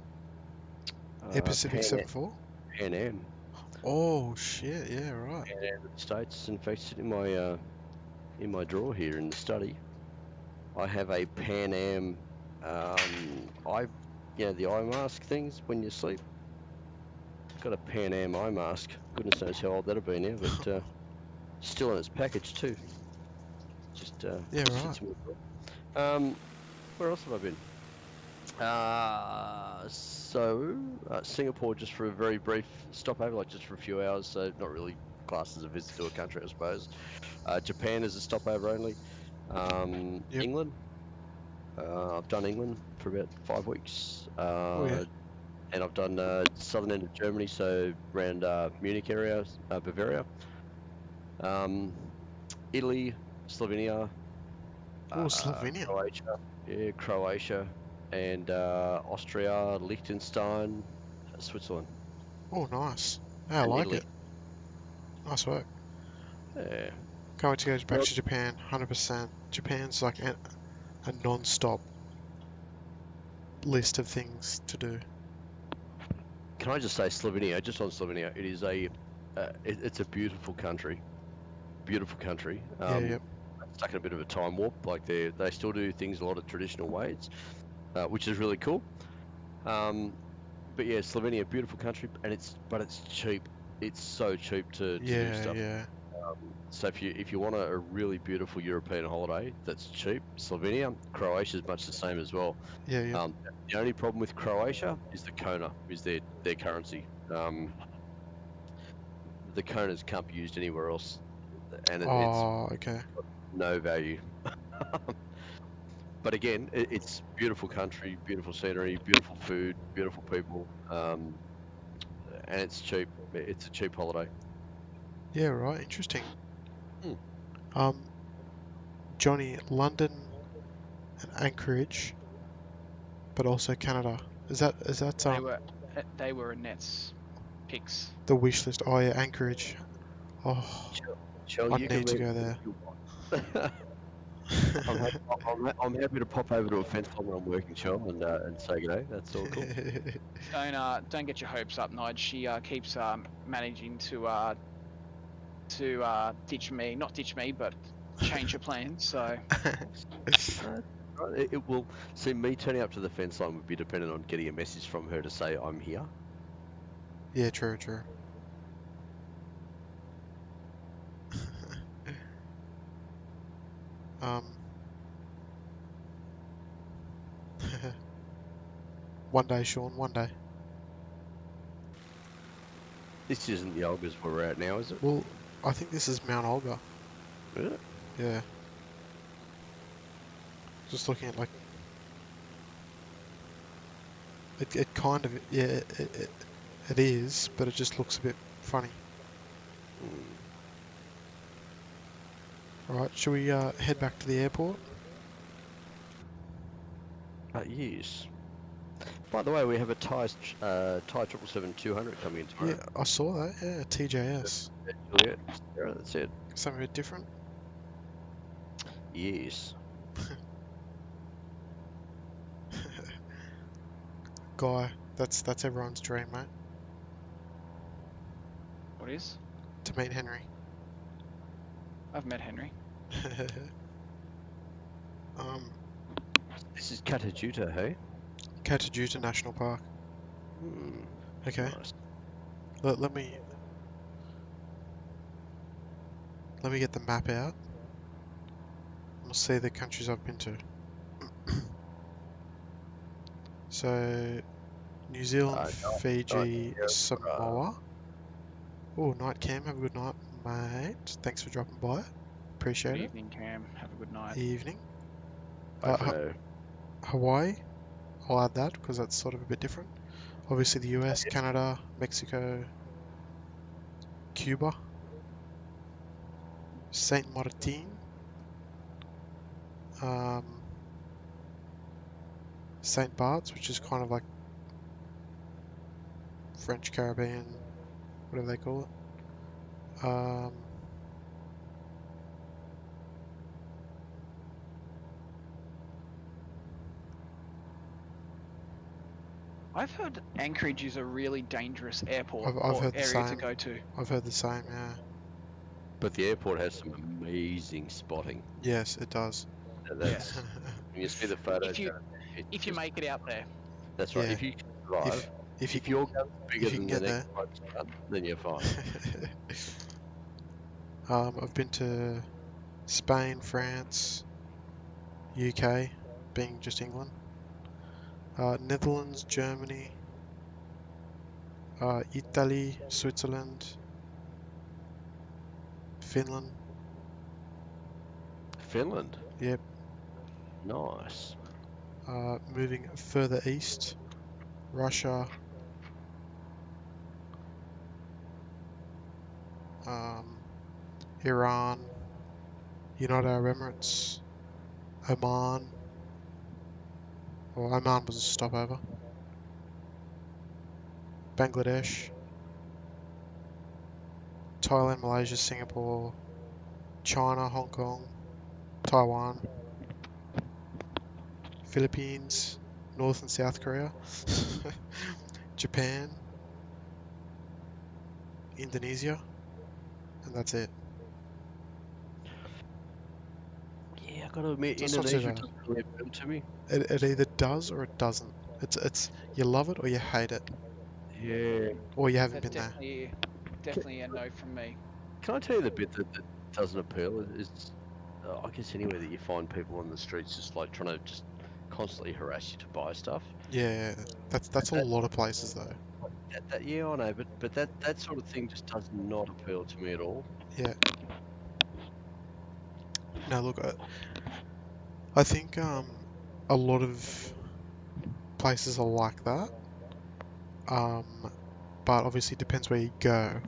Air Pacific 74? Pan Am. Oh shit! Yeah, right. Pan Am in the States. In fact, sitting in my drawer here in the study, I have a Pan Am. The eye mask things when you sleep. Got a Pan Am eye mask. Goodness knows how old that'll be now, but still in its package too. Just Yeah, right. sits in my drawer. Where else have I been? Singapore just for a very brief stopover, like just for a few hours, so not really classed as a visit to a country, I suppose. Japan is a stopover only. Yep. England. I've done England for about 5 weeks. Oh yeah. And I've done southern end of Germany, so around Munich area, Bavaria. Italy, Slovenia. Oh, Slovenia. Croatia. Yeah, Croatia. And Austria, Liechtenstein, Switzerland. Oh, nice. Yeah, I and like Italy. it. Nice work. Yeah. Can't wait to go back to Japan. 100%. Japan's like a non-stop list of things to do. Can I just say Slovenia? Just on Slovenia, it is it's a beautiful country. Beautiful country. Yeah. Stuck in a bit of a time warp. Like they still do things a lot of traditional ways, which is really cool. But yeah, Slovenia, beautiful country, and it's cheap. It's so cheap to do stuff. Yeah. So if you want a really beautiful European holiday that's cheap, Slovenia, Croatia is much the same as well. Yeah. The only problem with Croatia is the kuna, is their currency. The kunas can't be used anywhere else, and it's Okay. no value. But again, it's beautiful country, beautiful scenery, beautiful food, beautiful people, and it's cheap. It's a cheap holiday. Yeah, right. Interesting. Hmm. Um, Johnny, London and Anchorage, but also Canada. Is that They were Annette's picks. the wish list? Oh yeah, Anchorage. Oh, Shell, I'd you can need to leave go it there. if you want. I'm happy to pop over to a fence line when I'm working, Shell, and say good day. That's all cool. Don't get your hopes up, Nige. She keeps managing to ditch me, not ditch me, but change her plans. So Uh, right, it will see me turning up to the fence line would be dependent on getting a message from her to say I'm here. Yeah, true, true. Um, one day, Sean, one day. This isn't the Olgas where we're at now, is it? Well, I think this is Mount Olga. Is it? Yeah. Just looking at like it kind of yeah it is, but it just looks a bit funny. All right, should we head back to the airport? Yes. By the way, we have a Thai 777-200 coming in tomorrow. Yeah, I saw that. Yeah, TJS. Juliet. Yeah, that's it. Something a bit different. Yes. Guy, that's everyone's dream, mate. what is? To meet Henry. I've met Henry. um, This is Katajuta, hey? Katajuta National Park. Hmm. Okay. Nice. Let me get the map out. We'll see the countries I've been to. So, New Zealand, Fiji, yeah, Samoa. Oh, night Cam, have a good night, mate. Thanks for dropping by. Appreciate Good it. evening, Cam. Have a good night. Evening. Bye for now. Hawaii, I'll add that because that's sort of a bit different. Obviously the US, Canada, Mexico, Cuba, Saint Martin, um, Saint Bart's, which is kind of like French Caribbean, whatever they call it. I've heard Anchorage is a really dangerous airport I've or heard the area to same. go to. I've heard the same, yeah. But the airport has some amazing spotting. Yes, it does. That's when you see the photos. If you it's if you just- make it out there. that's right. Yeah. If you can survive, if you if your gun's bigger if you than can the get next bloke's gun, then you're fine. I've been to Spain, France, UK, being just England, Netherlands, Germany, Italy, Switzerland, Finland. Finland. Yep. Nice. Moving further east, Russia, Iran, United Arab Emirates, Oman. Well, Oman was a stopover. Bangladesh, Thailand, Malaysia, Singapore, China, Hong Kong, Taiwan, Philippines, North and South Korea, Japan, Indonesia, and that's it. Yeah, I gotta admit, So it's not too Indonesia bad. doesn't really appeal to me. It either does or it doesn't. It's you love it or you hate it, Yeah. or you haven't That's been there. definitely a no from me. Can I tell you the bit that doesn't appeal? Is I guess anywhere that you find people on the streets just like trying to just constantly harass you to buy stuff. Yeah, that's a lot of places though. Yeah, I know, but that sort of thing just does not appeal to me at all. Yeah. Now look, I think a lot of places are like that. But obviously depends where you go.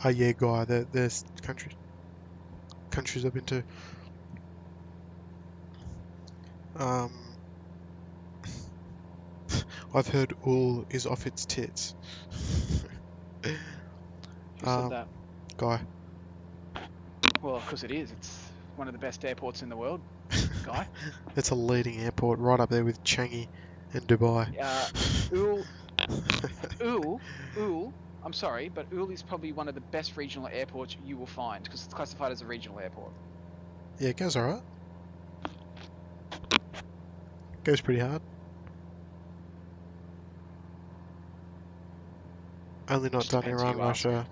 Yeah, guy, there's countries I've been to. Um, I've heard Ul is off its tits. Who said Um, that? Guy. Well, because it is. It's one of the best airports in the world, guy. It's a leading airport right up there with Changi and Dubai. Ul, Ul. I'm sorry, but Ul is probably one of the best regional airports you will find because it's classified as a regional airport. Yeah, it goes alright. Goes pretty hard. Only not Just done depends who Iran, you ask. Russia.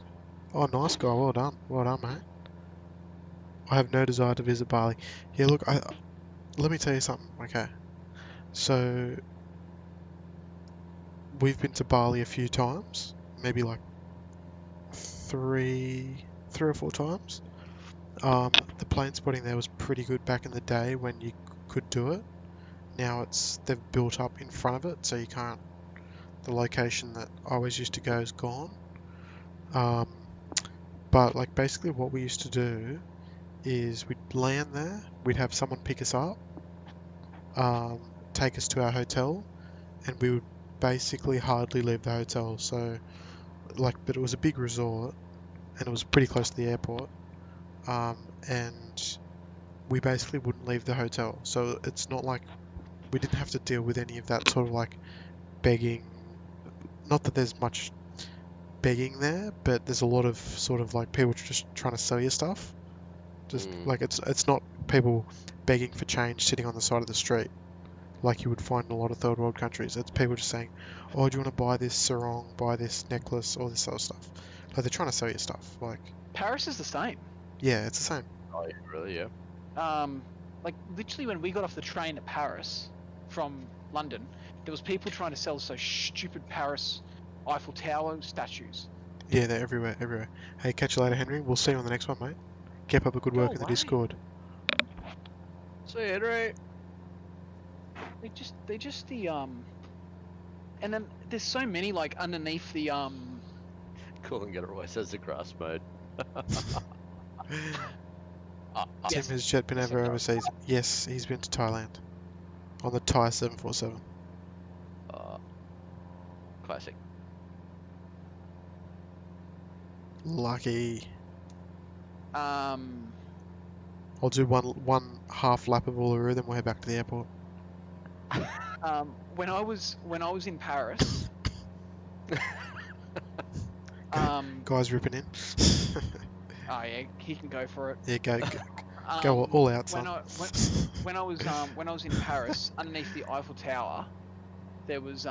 Oh, nice guy. Well done. Well done, mate. I have no desire to visit Bali. Yeah, look, let me tell you something, okay? So, we've been to Bali a few times, maybe like three or four times. The plane spotting there was pretty good back in the day when you could do it. Now they've built up in front of it, so you can't. The location that I always used to go is gone. But like basically what we used to do is we'd land there, we'd have someone pick us up, take us to our hotel, and we would basically hardly leave the hotel. So, but it was a big resort, and it was pretty close to the airport, and we basically wouldn't leave the hotel. So it's not like we didn't have to deal with any of that sort of like begging. Not that there's much begging there, but there's a lot of sort of like people just trying to sell you stuff. Just like it's not people begging for change sitting on the side of the street like you would find in a lot of third world countries. It's people just saying, "Oh, do you want to buy this sarong, buy this necklace, all this other stuff?" Like they're trying to sell you stuff. Like Paris is the same. yeah, it's the same. Oh, yeah, really? Yeah. Like literally when we got off the train at Paris from London, there was people trying to sell so stupid Paris Eiffel Tower statues. Yeah, they're everywhere, everywhere. Hey, catch you later, Henry. We'll see you on the next one, mate. Keep up the good Go work in the away. Discord. See you, Henry. They just the and then there's so many like underneath the Calling it always as the grass mode. Tim, has Jet been ever overseas? Yes, he's been to Thailand on the Thai 747. Classic. Lucky. um I'll do one half lap of Uluru, then we'll head back to the airport. when I was in Paris. Guys ripping in. Oh yeah, he can go for it. Yeah, go all out, son. When I was in Paris, underneath the Eiffel Tower, there was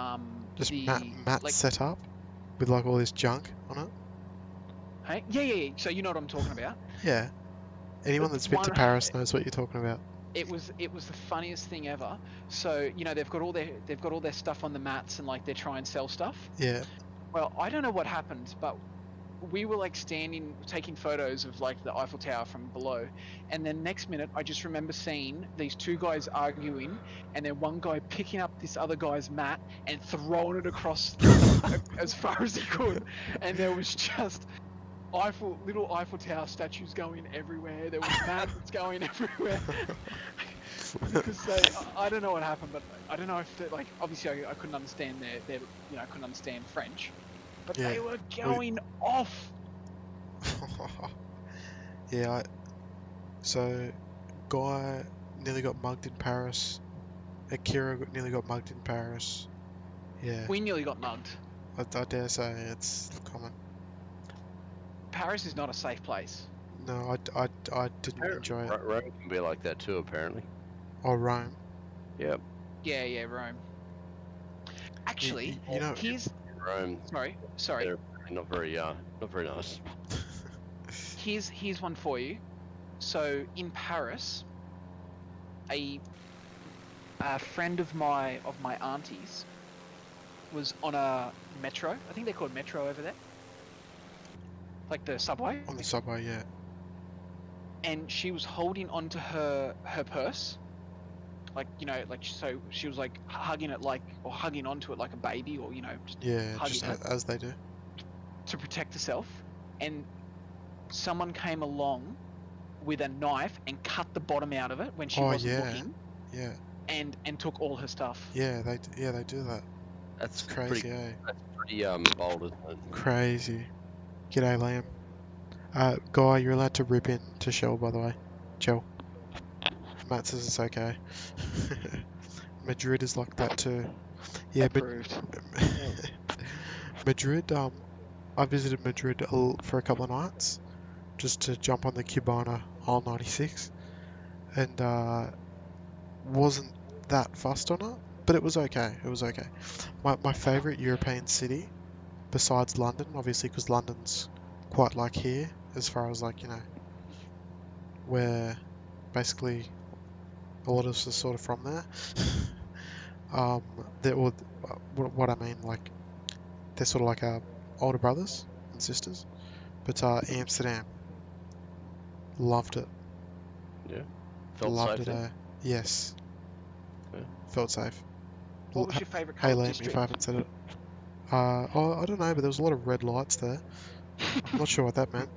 Just the mats like, set up with like all this junk on it. Hey, yeah. So you know what I'm talking about. Yeah. Anyone that's been to Paris knows what you're talking about. It was the funniest thing ever. So you know they've got all their stuff on the mats and like they try and sell stuff. Yeah. Well, I don't know what happened, but we were like taking photos of like the Eiffel Tower from below, and then next minute I just remember seeing these two guys arguing, and then one guy picking up this other guy's mat and throwing it across as far as he could, and there was just little Eiffel Tower statues going everywhere. There was mats going everywhere. Because I don't know what happened, but I don't know if like obviously I couldn't understand their I couldn't understand French, but Yeah. they were going off. Yeah. So, Guy nearly got mugged in Paris. Akira nearly got mugged in Paris. Yeah. We nearly got mugged. I dare say it's common. Paris is not a safe place. No, I didn't enjoy it. Rome can be like that too, apparently. Oh, Rome. Yep. Yeah, Rome. Actually, you know, here's Rome. Sorry. They're not very nice. Here's one for you. So in Paris, a friend of my auntie's was on a metro. I think they're called metro over there, like the subway. On the subway, yeah. And she was holding onto her purse, like so she was like hugging it or hugging onto it like a baby, or just Yeah, hugging just it as they do. to protect herself, and someone came along with a knife and cut the bottom out of it when she Oh wasn't yeah, looking, yeah, and took all her stuff. yeah. They do that. That's It's crazy, eh? pretty bold, isn't it? Crazy. G'day, Liam. Guy, you're allowed to rip in to Shell, by the way. Chill. Matt says it's okay. Madrid is like that too. Yeah, but Approved. Madrid. I visited Madrid for a couple of nights just to jump on the Cubana R96, and wasn't that fussed on it, but it was okay. It was okay. My favorite European city, besides London, obviously, because London's quite like here, as far as like where basically a lot of us are sort of from there. That would what I mean, like they're sort of like our older brothers and sisters. But Amsterdam, loved it. Yeah. Felt Loved safe it. then? Yes, Yeah. felt safe. What was your favourite Hey colour Liam, district? if I haven't said it. Oh, I don't know, but there was a lot of red lights there. I'm not sure what that meant.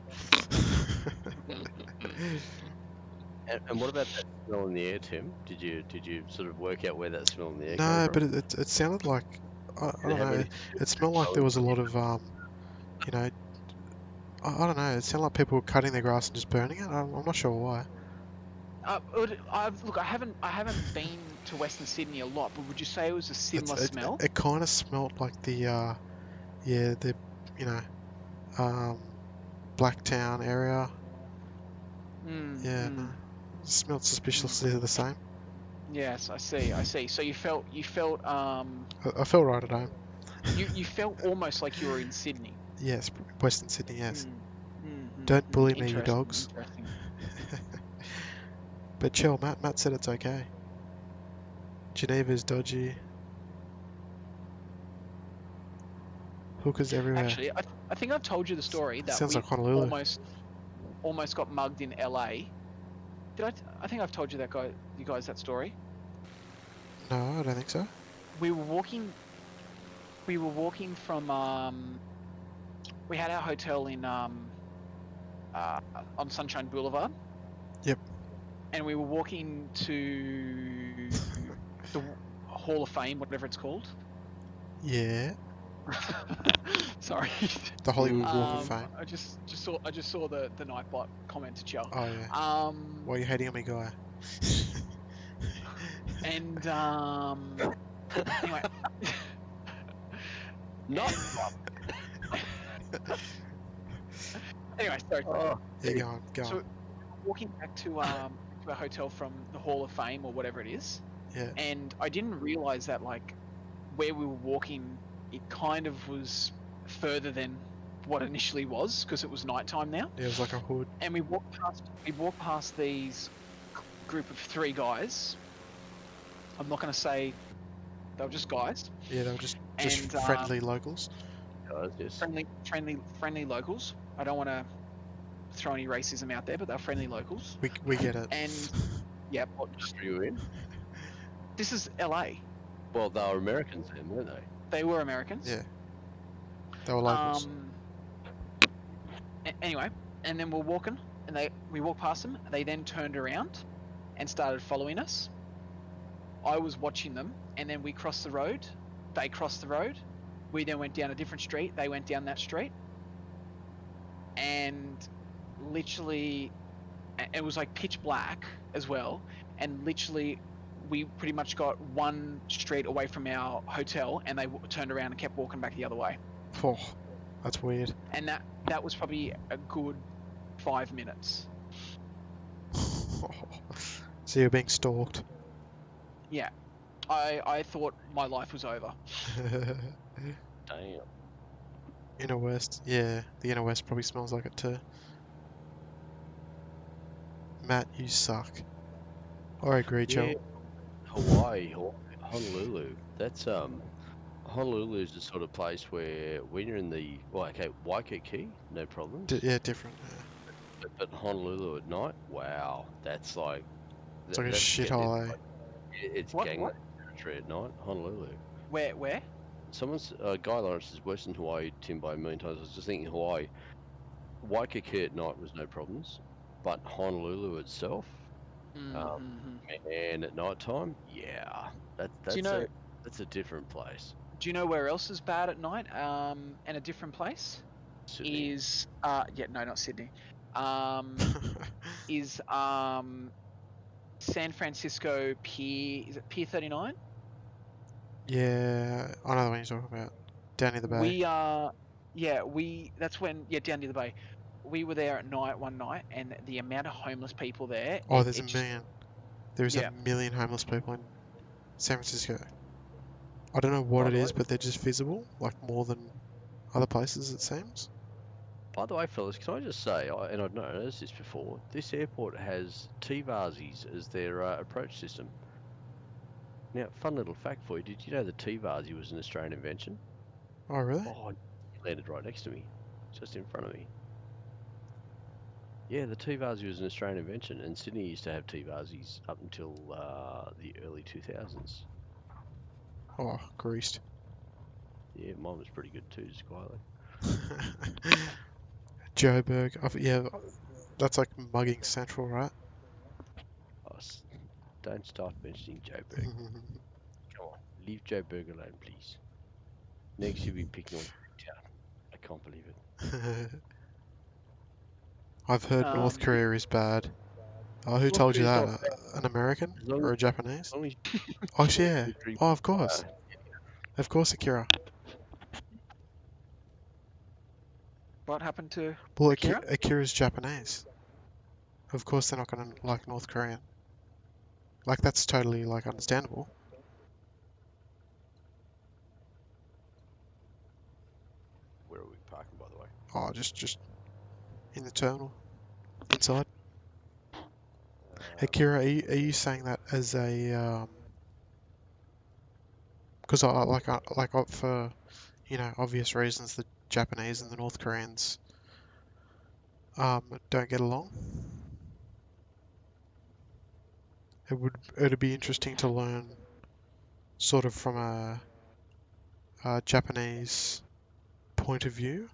And what about that smell in the air, Tim? Did you sort of work out where that smell in the air came No, from? but it sounded like I Did it don't have know. anything It smelled like there was a lot of you know, I don't know. It sounded like people were cutting their grass and just burning it. I'm not sure why. Look, I haven't been to Western Sydney a lot, but would you say it was a similar smell? It kind of smelled like the yeah, the you know Blacktown area. Yeah, no, it smelled suspiciously the same. Yes, I see. So you felt I felt right at home. you felt almost like you were in Sydney. Yes, Western Sydney. Yes. Mm, Don't bully me, you interesting, dogs. interesting. But chill, Matt said it's okay. Geneva's dodgy. Hookers everywhere. Actually, I think I've told you the story that Sounds we like Honolulu. almost got mugged in LA. I think I've told you guys that story. No, I don't think so. We were walking from we had our hotel in on Sunshine Boulevard. Yep. And we were walking to the Hall of Fame, whatever it's called. Yeah. Sorry. The Hollywood Walk of Fame. I just saw the Nightbot comment to Chell. Oh yeah. Why are you hating on me, guy? And anyway. Not. Anyway, sorry. Oh, Yeah, go on. So, walking back to our hotel from the Hall of Fame or whatever it is. Yeah. And I didn't realize that like where we were walking, it kind of was further than what initially was because it was nighttime now. Yeah, it was like a hood. And we walked past these group of 3 guys. I'm not going to say they were just guys. Yeah, they were just And, friendly locals. yes. Friendly locals. I don't want to throw any racism out there, but they're friendly locals. We get it. And yeah, Are you in? this is LA. Well, they were Americans then, weren't they? They were Americans. Yeah. They were locals. Anyway, and then we're walking, and we walked past them. They then turned around and started following us. I was watching them, and then we crossed the road. They crossed the road. We then went down a different street. They went down that street. And literally, it was like pitch black as well. And literally, we pretty much got one street away from our hotel, and they turned around and kept walking back the other way. Oh, that's weird. And that was probably a good 5 minutes. So you're being stalked. Yeah. I thought my life was over. Damn. Inner West. Yeah, the Inner West probably smells like it too. Matt, you suck. I agree, Joe. Yeah. Hawaii, Honolulu. That's Honolulu is the sort of place where when you're in the Waikiki, no problem. Yeah, different. Yeah. But Honolulu at night, wow, that's like It's like a that's shithole, getting eh? into, like, It's What? gangland What? territory at night, Honolulu. Where? Someone's Guy Lawrence is worse than Hawaii, Tim, by a million times. I was just thinking Hawaii. Waikiki at night was no problems, but Honolulu itself, Mm-hmm. and at night time, yeah, Do you that's know? a different place. Do you know where else is bad at night? And a different place Sydney. no, not Sydney. Is San Francisco Pier? Is it Pier 39? Yeah, I know the one you're talking about. Down near the bay. That's when, down near the bay. We were there at night one night, and the amount of homeless people there, Oh, there's a it just, million. There's a yeah. million homeless people in San Francisco. I don't know what By it the way, is, but they're just visible, like more than other places, it seems. fellas, can I just say, and I'd noticed this before, this airport has T-Vasis as their approach system. Now, fun little fact for you: did you know the T-Vasi was an Australian invention? Oh, really? Oh, it landed right next to me, just in front of me. Yeah, the T-Vasi was an Australian invention, and Sydney used to have T-Vasis up until the early 2000s. Oh, greased. Yeah, mine was pretty good too, just quietly. Joburg. Yeah, that's like mugging central, right? Oh, don't start mentioning Joburg. Come on, leave Joburg alone, please. Next, you'll be picking on Town. I can't believe it. I've heard North Um, Korea is bad. Oh, who North told you Korea's that? not bad. An American As long or as, a Japanese? as long as Oh, you yeah. drink Oh, of course. fire. Of course, Akira. what happened to Well, Akira? Akira's Japanese. Of course, they're not gonna like North Korean. Like, that's totally, like, understandable. Where are we parking, by the way? Oh, just in the terminal, inside. Akira, are you saying that as a because for obvious reasons the Japanese and the North Koreans don't get along. It'd be interesting to learn sort of from a Japanese point of view.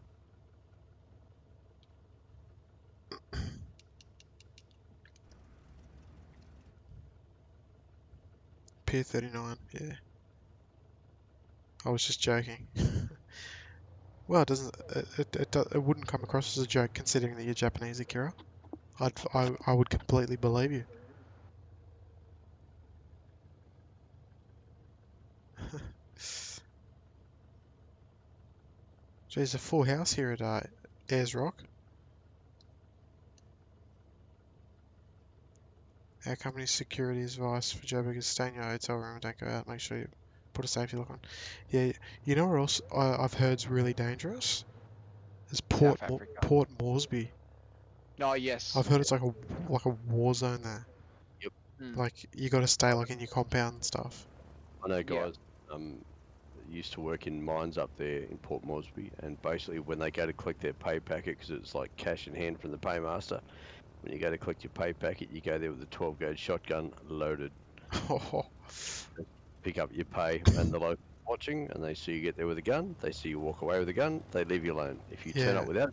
Pier 39, yeah. I was just joking. Well, it doesn't. It wouldn't come across as a joke considering that you're Japanese, Akira. I would completely believe you. Geez, a full house here at Ayers Rock. Our company's security advice for Joburg is stay in your hotel room and don't go out. Make sure you put a safety lock on. Yeah, you know where else I've heard is really dangerous? Is South Africa. Port Moresby. Oh yes. I've heard it's like a war zone there. Yep. Mm, Like you got to stay like in your compound and stuff. I know yeah. guys used to work in mines up there in Port Moresby, and basically when they go to collect their pay packet, because it's like cash in hand from the paymaster, when you go to collect your pay packet, you go there with a 12 gauge shotgun loaded, Oh, pick up your pay, and the local watching, and they see you get there with a gun, they see you walk away with a gun, they leave you alone. If you turn up yeah, without,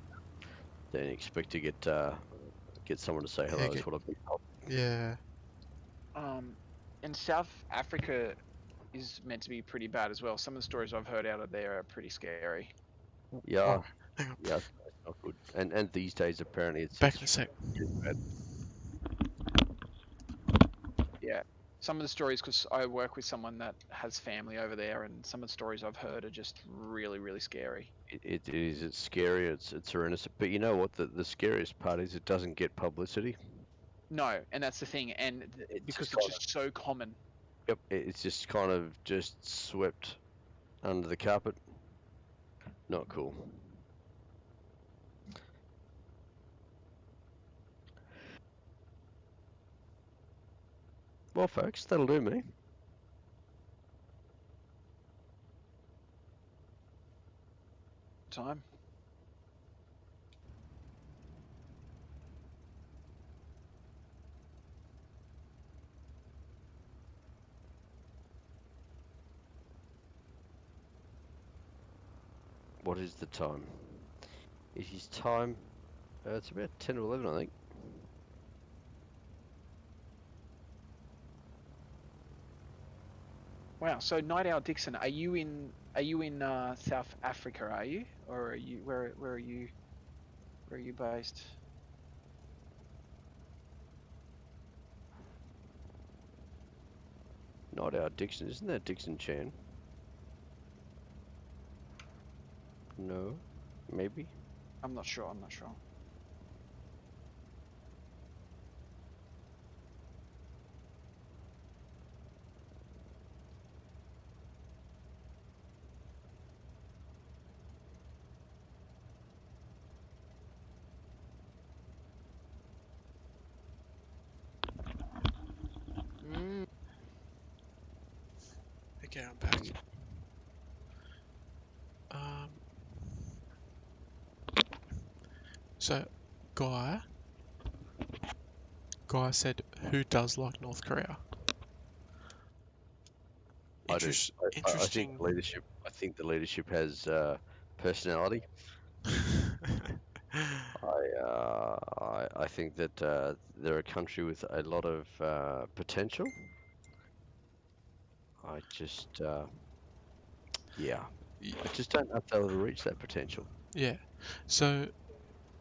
then expect to get someone to say yeah, hello. Is what I've been told. yeah. And South Africa is meant to be pretty bad as well. Some of the stories I've heard out of there are pretty scary. Yeah, Oh, hang on. yeah, it's not good. And these days apparently Back in it's a sec. bad. Yeah. Some of the stories, because I work with someone that has family over there, and some of the stories I've heard are just really, really scary. It's scary. It's horrendous. But you know what? The scariest part is it doesn't get publicity. No, and that's the thing, and It's just because it's kind of just so common. yep. It's just kind of just swept under the carpet. Not cool. Well, folks, that'll do me. Time. what is the time? It is time. It's about 10 or 11, I think. Wow. So Night Owl Dixon, are you in South Africa? Are you, or are you where are you based? Not our Dixon. Isn't that Dixon Chan? No. Maybe. I'm not sure. I'm not sure. Okay, I'm back. Um, so, Guy said, who does like North Korea? I do. I think Interesting. leadership. I think the leadership has personality. I think that they're a country with a lot of potential. I just yeah. I just don't know if they'll ever reach that potential. Yeah. So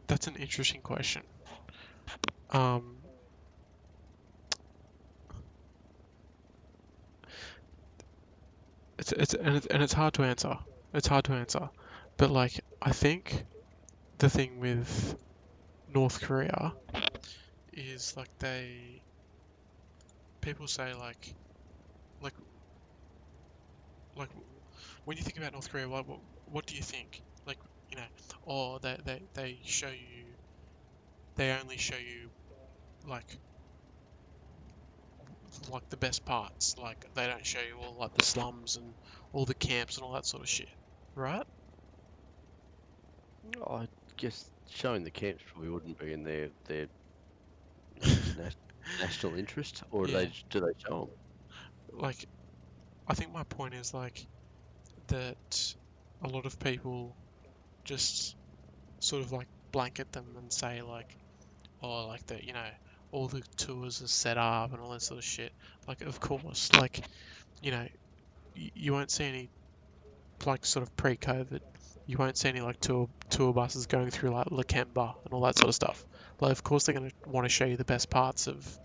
that's an interesting question. Um, it's hard to answer. It's hard to answer, but like I think the thing with North Korea is like people say like like when you think about North Korea, what do you think? Like, you know, or they show you, they only show you like the best parts. Like they don't show you all like the slums and all the camps and all that sort of shit, right? I guess showing the camps probably wouldn't be in their national interest, or Yeah. do they show them? Like I think my point is like that a lot of people just sort of like blanket them and say like, oh, like that, you know, all the tours are set up and all that sort of shit. Like, of course, like, you know, you won't see any like sort of pre-COVID. You won't see any like tour buses going through like Lakemba and all that sort of stuff. Like, of course, they're gonna want to show you the best parts of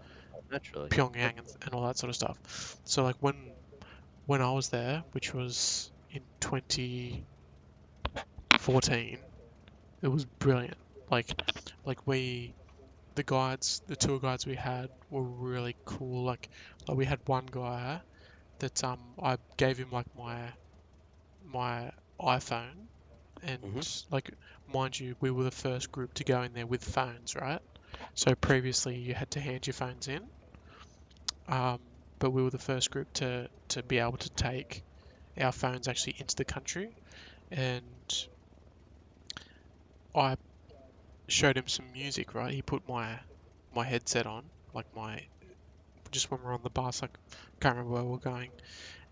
Naturally. Pyongyang and all that sort of stuff. So like when I was there, which was in 2014, it was brilliant. Like the tour guides we had were really cool. Like we had one guy that I gave him like my iPhone, Hmm. and like mind you, we were the first group to go in there with phones, right? So previously you had to hand your phones in, um, but we were the first group to be able to take our phones actually into the country, and I showed him some music, right? He put my headset on, like my just when we're on the bus, I can't remember where we're going,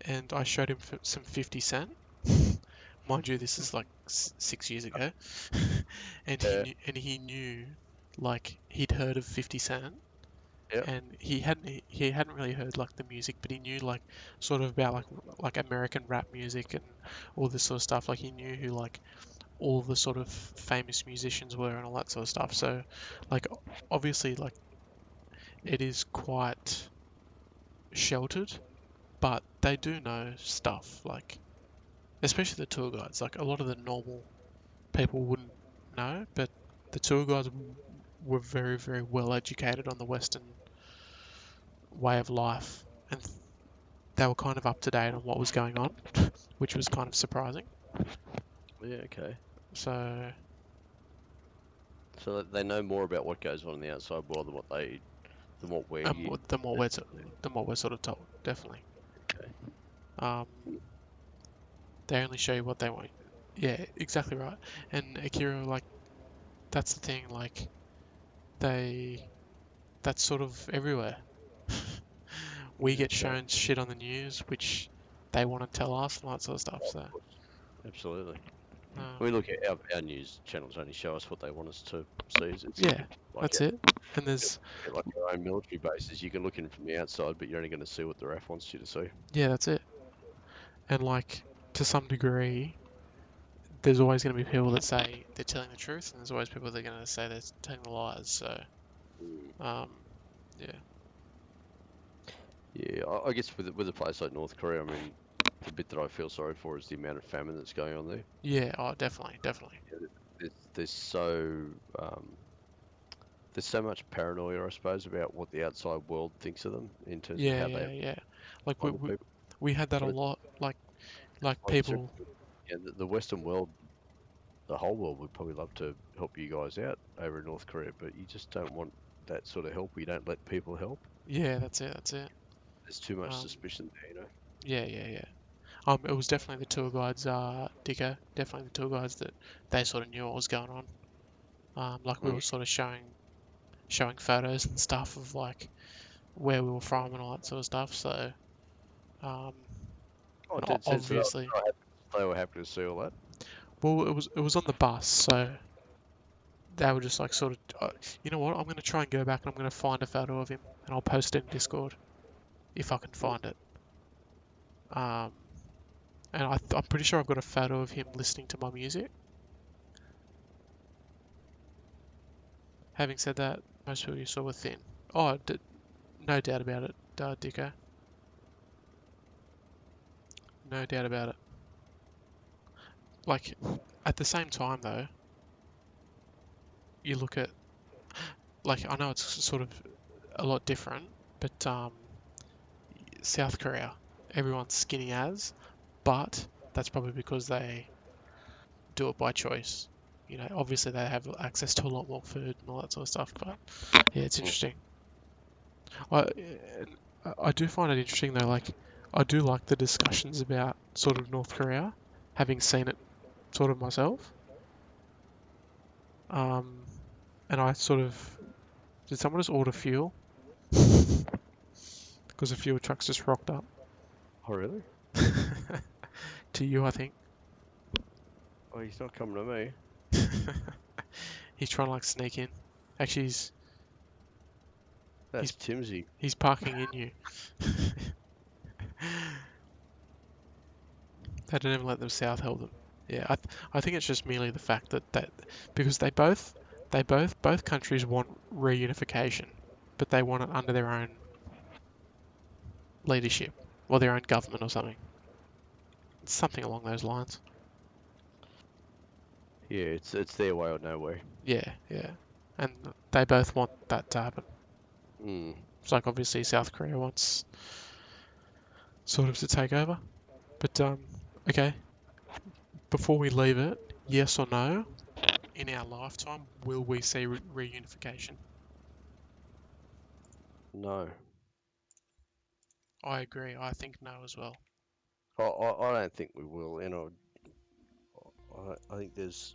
and I showed him some 50 Cent. Mind you, this is like 6 years ago, and Yeah. he knew, like he'd heard of 50 Cent, Yep. and he hadn't really heard like the music, but he knew like sort of about like American rap music and all this sort of stuff. Like he knew who like all the sort of famous musicians were and all that sort of stuff. So like obviously like it is quite sheltered, but they do know stuff, like especially the tour guides. Like a lot of the normal people wouldn't know, but the tour guides were very, very well educated on the Western way of life, and they were kind of up to date on what was going on, which was kind of surprising. Yeah. Okay. So, So they know more about what goes on in the outside world than what we. the more we're sort of told, definitely. Okay. Um, they only show you what they want. Yeah, exactly right. And Akira, like that's the thing, like they that's sort of everywhere. We get Okay. shown shit on the news which they want to tell us and all that sort of stuff. So Absolutely. We look at our news channels only show us what they want us to see. It's Yeah, like that's it. And there's like our own military bases. You can look in from the outside, but you're only going to see what the RAF wants you to see. yeah, that's it. And like to some degree, there's always going to be people that say they're telling the truth, and there's always people that are going to say they're telling the lies. So, yeah, Yeah, I guess with a place like North Korea, I mean, the bit that I feel sorry for is the amount of famine that's going on there. yeah, oh, definitely, definitely. There's um, there's so much paranoia, I suppose, about what the outside world thinks of them in terms of Yeah, how yeah, they yeah. Like other people. we had that a But lot. Like I assume, people. yeah, the Western world, the whole world would probably love to help you guys out over in North Korea, but you just don't want that sort of help. You don't let people help. Yeah, that's it. That's it. There's too much Um, suspicion there, you know. yeah, yeah, yeah. It was definitely the tour guides, Dicker. Definitely the tour guides that they sort of knew what was going on. Like we Mm. were sort of showing photos and stuff of like where we were from and all that sort of stuff. So, um, Oh, and dead sense. So obviously, they were happy to see all that. well, it was on the bus, so they were just like sort of, you know what? I'm gonna try and go back and I'm gonna find a photo of him and I'll post it in Discord if I can find it. Um, and I'm pretty sure I've got a photo of him listening to my music. Having said that, most people you saw were thin. Oh, no doubt about it, Dicko. No doubt about it. Like, at the same time though, you look at, like, I know it's sort of a lot different, but South Korea, everyone's skinny as, but that's probably because they do it by choice. You know, obviously they have access to a lot more food and all that sort of stuff, but yeah, it's interesting. I I do find it interesting though, like I do like the discussions about sort of North Korea, having seen it sort of myself. And I sort of did someone just order fuel? Because the fuel truck's just rocked up. Oh, really? To you, I think. Oh, he's not coming to me. He's trying to like sneak in. Actually, That's Timsy. he's parking in you. They don't even let them south help them. Yeah, I think it's just merely the fact that because both countries want reunification, but they want it under their own leadership or their own government or something. It's something along those lines. Yeah, it's their way or no way. Yeah, yeah. And they both want that to happen. Mm. It's like obviously South Korea wants sort of to take over. But okay, before we leave it, yes or no, in our lifetime, will we see reunification? No. I agree. I think no as well. I don't think we will. You know, I think there's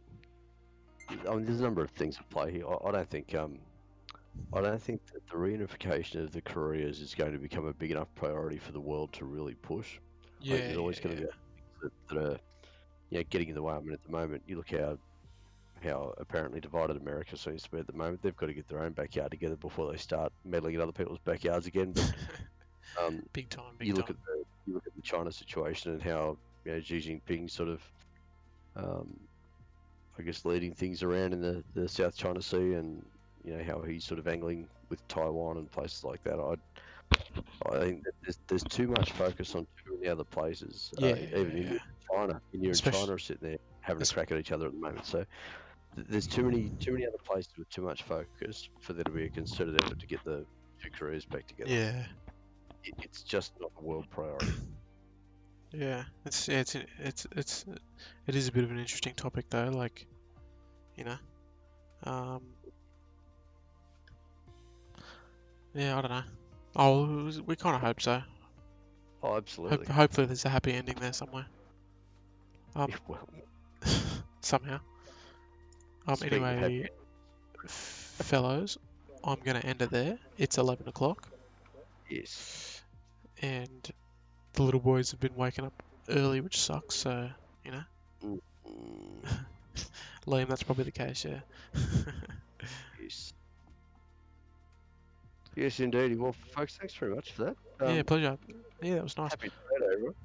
a number of things at play here. I don't think that the reunification of the Koreas is going to become a big enough priority for the world to really push. I think Yeah, there's always yeah, going to be things that are, getting in the way. I mean, at the moment, you look how apparently divided America seems to be at the moment. They've got to get their own backyard together before they start meddling in other people's backyards again. But big time, big you look time. at the China situation and how Xi Jinping sort of I guess leading things around in the South China Sea, and how he's sort of angling with Taiwan and places like that. I think that there's too much focus on too many other places. Yeah, Even yeah, yeah. India and Especially, China are sitting there having a es- crack at each other at the moment. So there's too many other places with too much focus for there to be a concerted effort to get the two Koreas back together. yeah, It's just not a world priority. yeah. It is a bit of an interesting topic though. Like, you know, um, yeah, I don't know. Oh, we kind of hope so. Oh, absolutely. Hopefully, there's a happy ending there somewhere. Well, Somehow. speaking of happy, Anyway, fellows, I'm gonna end it there. It's 11 o'clock, yes. and the little boys have been waking up early, which sucks. So, you know. Liam, that's probably the case, yeah. Yes. Yes, indeed. Well, folks, thanks very much for that. Yeah, pleasure. Yeah, that was nice. Happy Friday, everyone.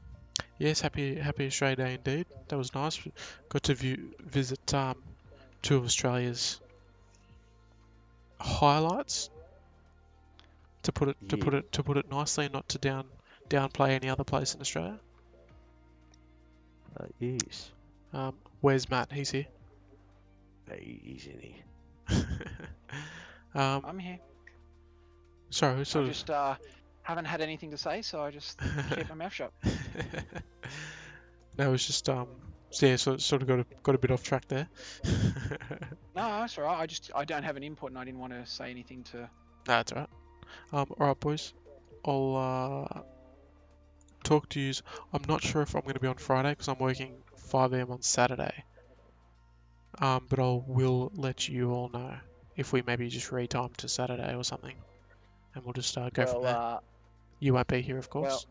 Yes, happy Australia Day indeed. That was nice. Got to visit two of Australia's highlights. To put it nicely, and not to downplay any other place in Australia. Yes. Where's Matt? He's here. He's in here. I'm here. Sorry, I just haven't had anything to say, so I just keep my mouth shut. No, it was just yeah, so sort of got a bit off track there. No, that's all right. I don't have an input, and I didn't want to say anything to. No, that's alright. Alright, boys. I'll talk to you. I'm not sure if I'm going to be on Friday because I'm working 5 a.m. on Saturday. But will let you all know if we maybe just retime to Saturday or something, and we'll just go from there. You won't be here, of course.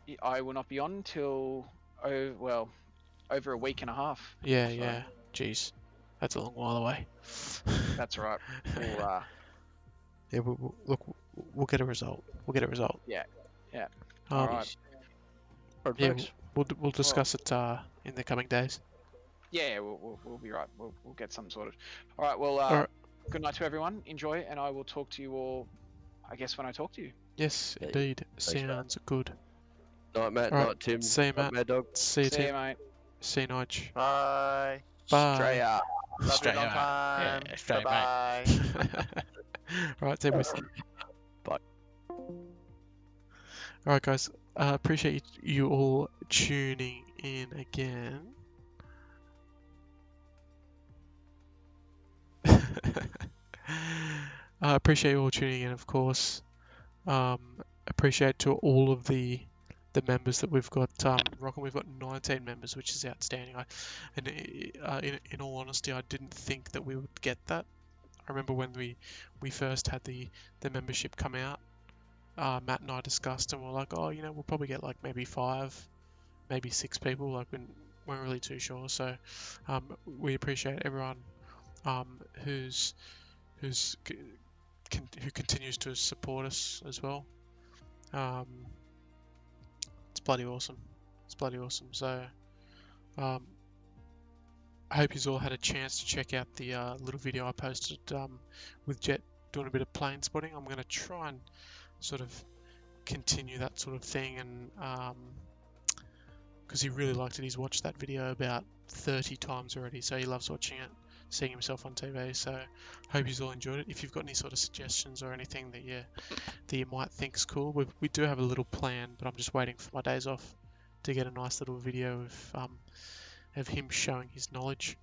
Well, I will not be on until over a week and a half. Yeah, so. yeah. Jeez, that's a long while away. That's right. Yeah, we'll get a result. We'll get a result. Yeah. All right. Yeah, we'll discuss it in the coming days. Yeah, we'll be right. We'll get something sorted. All right. Well, All right. Good night to everyone. Enjoy, and I will talk to you all, I guess, when I talk to you. Yes, Yeah, indeed. Sounds good. Night, Matt. All right. Night, Tim. See you, Night, Matt. Mad Dog. See you, See Tim. you, mate. See you, Nige. Bye. Bye. Australia. Love you long time. Yeah, Bye bye. All right, boys. Bye. All right, guys. Appreciate you all tuning in again. I appreciate you all tuning in, of course. Appreciate to all of the members that we've got rocking. We've got 19 members, which is outstanding. In all honesty, I didn't think that we would get that. I remember when we first had the membership come out, Matt and I discussed, and we're like, oh, we'll probably get like maybe 5, maybe 6 people. Like we weren't really too sure. So we appreciate everyone who continues to support us as well. It's bloody awesome. It's bloody awesome. So I hope you all had a chance to check out the little video I posted with Jet doing a bit of plane spotting. I'm going to try and sort of continue that sort of thing, and because he really liked it. He's watched that video about 30 times already, so he loves watching it, seeing himself on TV. So hope you all enjoyed it. If you've got any sort of suggestions or anything that you might think's cool, we do have a little plan, but I'm just waiting for my days off to get a nice little video of him showing his knowledge.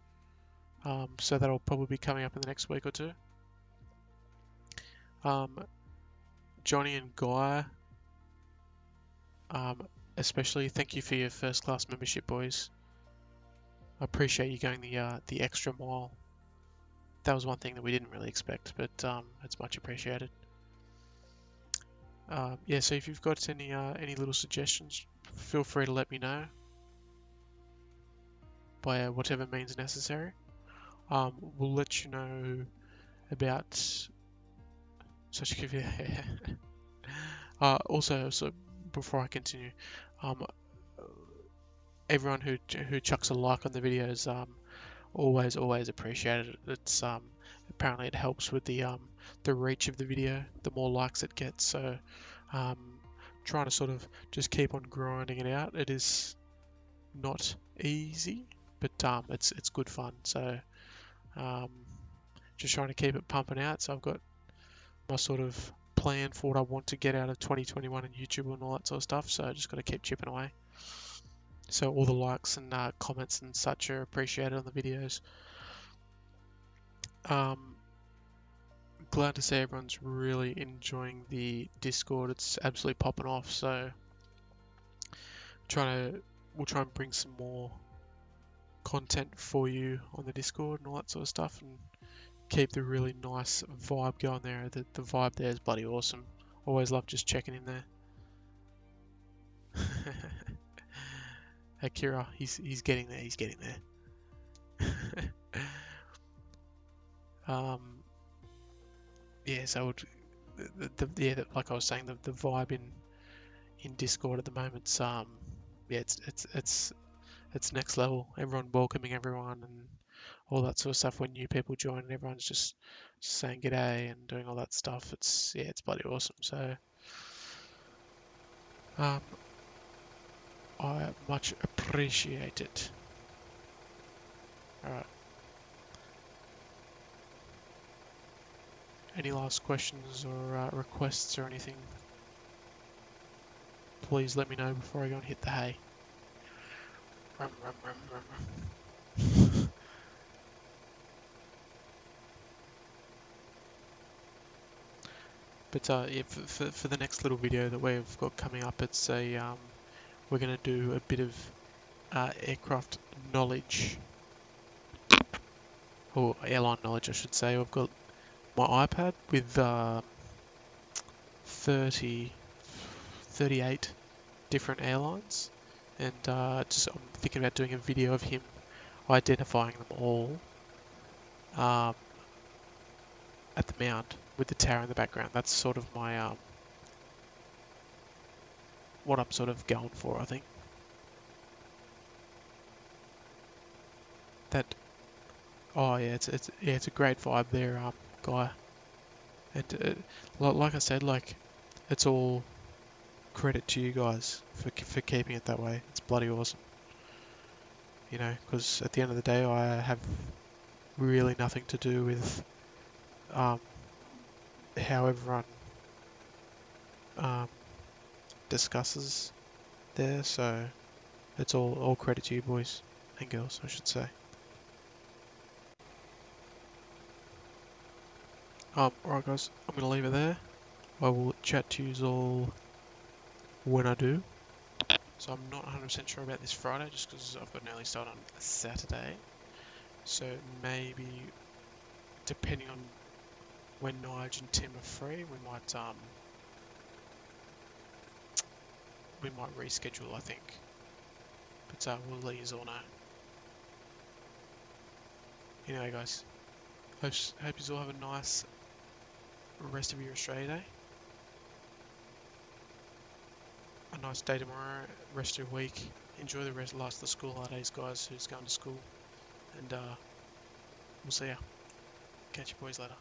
So that'll probably be coming up in the next week or two. Johnny and Guy, especially, thank you for your first class membership, boys. I appreciate you going the extra mile. That was one thing that we didn't really expect, but it's much appreciated. Yeah, so if you've got any little suggestions, feel free to let me know by whatever means necessary. We'll let you know about such also, so before I continue, everyone who chucks a like on the videos, always appreciated. It's apparently it helps with the reach of the video, the more likes it gets. So trying to sort of just keep on grinding it out. It is not easy, but it's good fun. So just trying to keep it pumping out. So I've got my sort of plan for what I want to get out of 2021 and YouTube and all that sort of stuff. So I just got to keep chipping away. So all the likes and comments and such are appreciated on the videos. Glad to see everyone's really enjoying the Discord. It's absolutely popping off. So we'll try and bring some more content for you on the Discord and all that sort of stuff, and keep the really nice vibe going there. The vibe there is bloody awesome. Always love just checking in there. Akira, he's getting there. He's getting there. Yeah, so like I was saying, the vibe in Discord at the moment's yeah, it's next level. Everyone welcoming everyone and all that sort of stuff. When new people join, and everyone's just saying g'day and doing all that stuff. It's bloody awesome. So um, I much appreciate it. All right. Any last questions or requests or anything? Please let me know before I go and hit the hay. Rum, rum, rum, rum, rum. But yeah, for the next little video that we've got coming up, it's a we're gonna do a bit of aircraft knowledge, or airline knowledge, I should say. I've got my iPad with 38 different airlines, and just I'm thinking about doing a video of him identifying them all um, at the mound with the tower in the background. That's sort of my what I'm sort of going for, I think. That oh yeah, it's a great vibe there, guy. And like I said, like it's all credit to you guys for keeping it that way. It's bloody awesome. You know, because at the end of the day, I have really nothing to do with um, how everyone um, discusses there. So it's all credit to you boys and girls, I should say. Alright guys, I'm gonna leave it there. I will chat to you all when I do. So I'm not 100% sure about this Friday, just because I've got an early start on a Saturday. So maybe, depending on when Nige and Tim are free, we might reschedule, I think. But we'll let you all know. Anyway, guys, hope you all have a nice rest of your Australia Day. A nice day tomorrow, rest of your week. Enjoy the last of the school holidays, guys, who's going to school. And we'll see ya. Catch you boys later.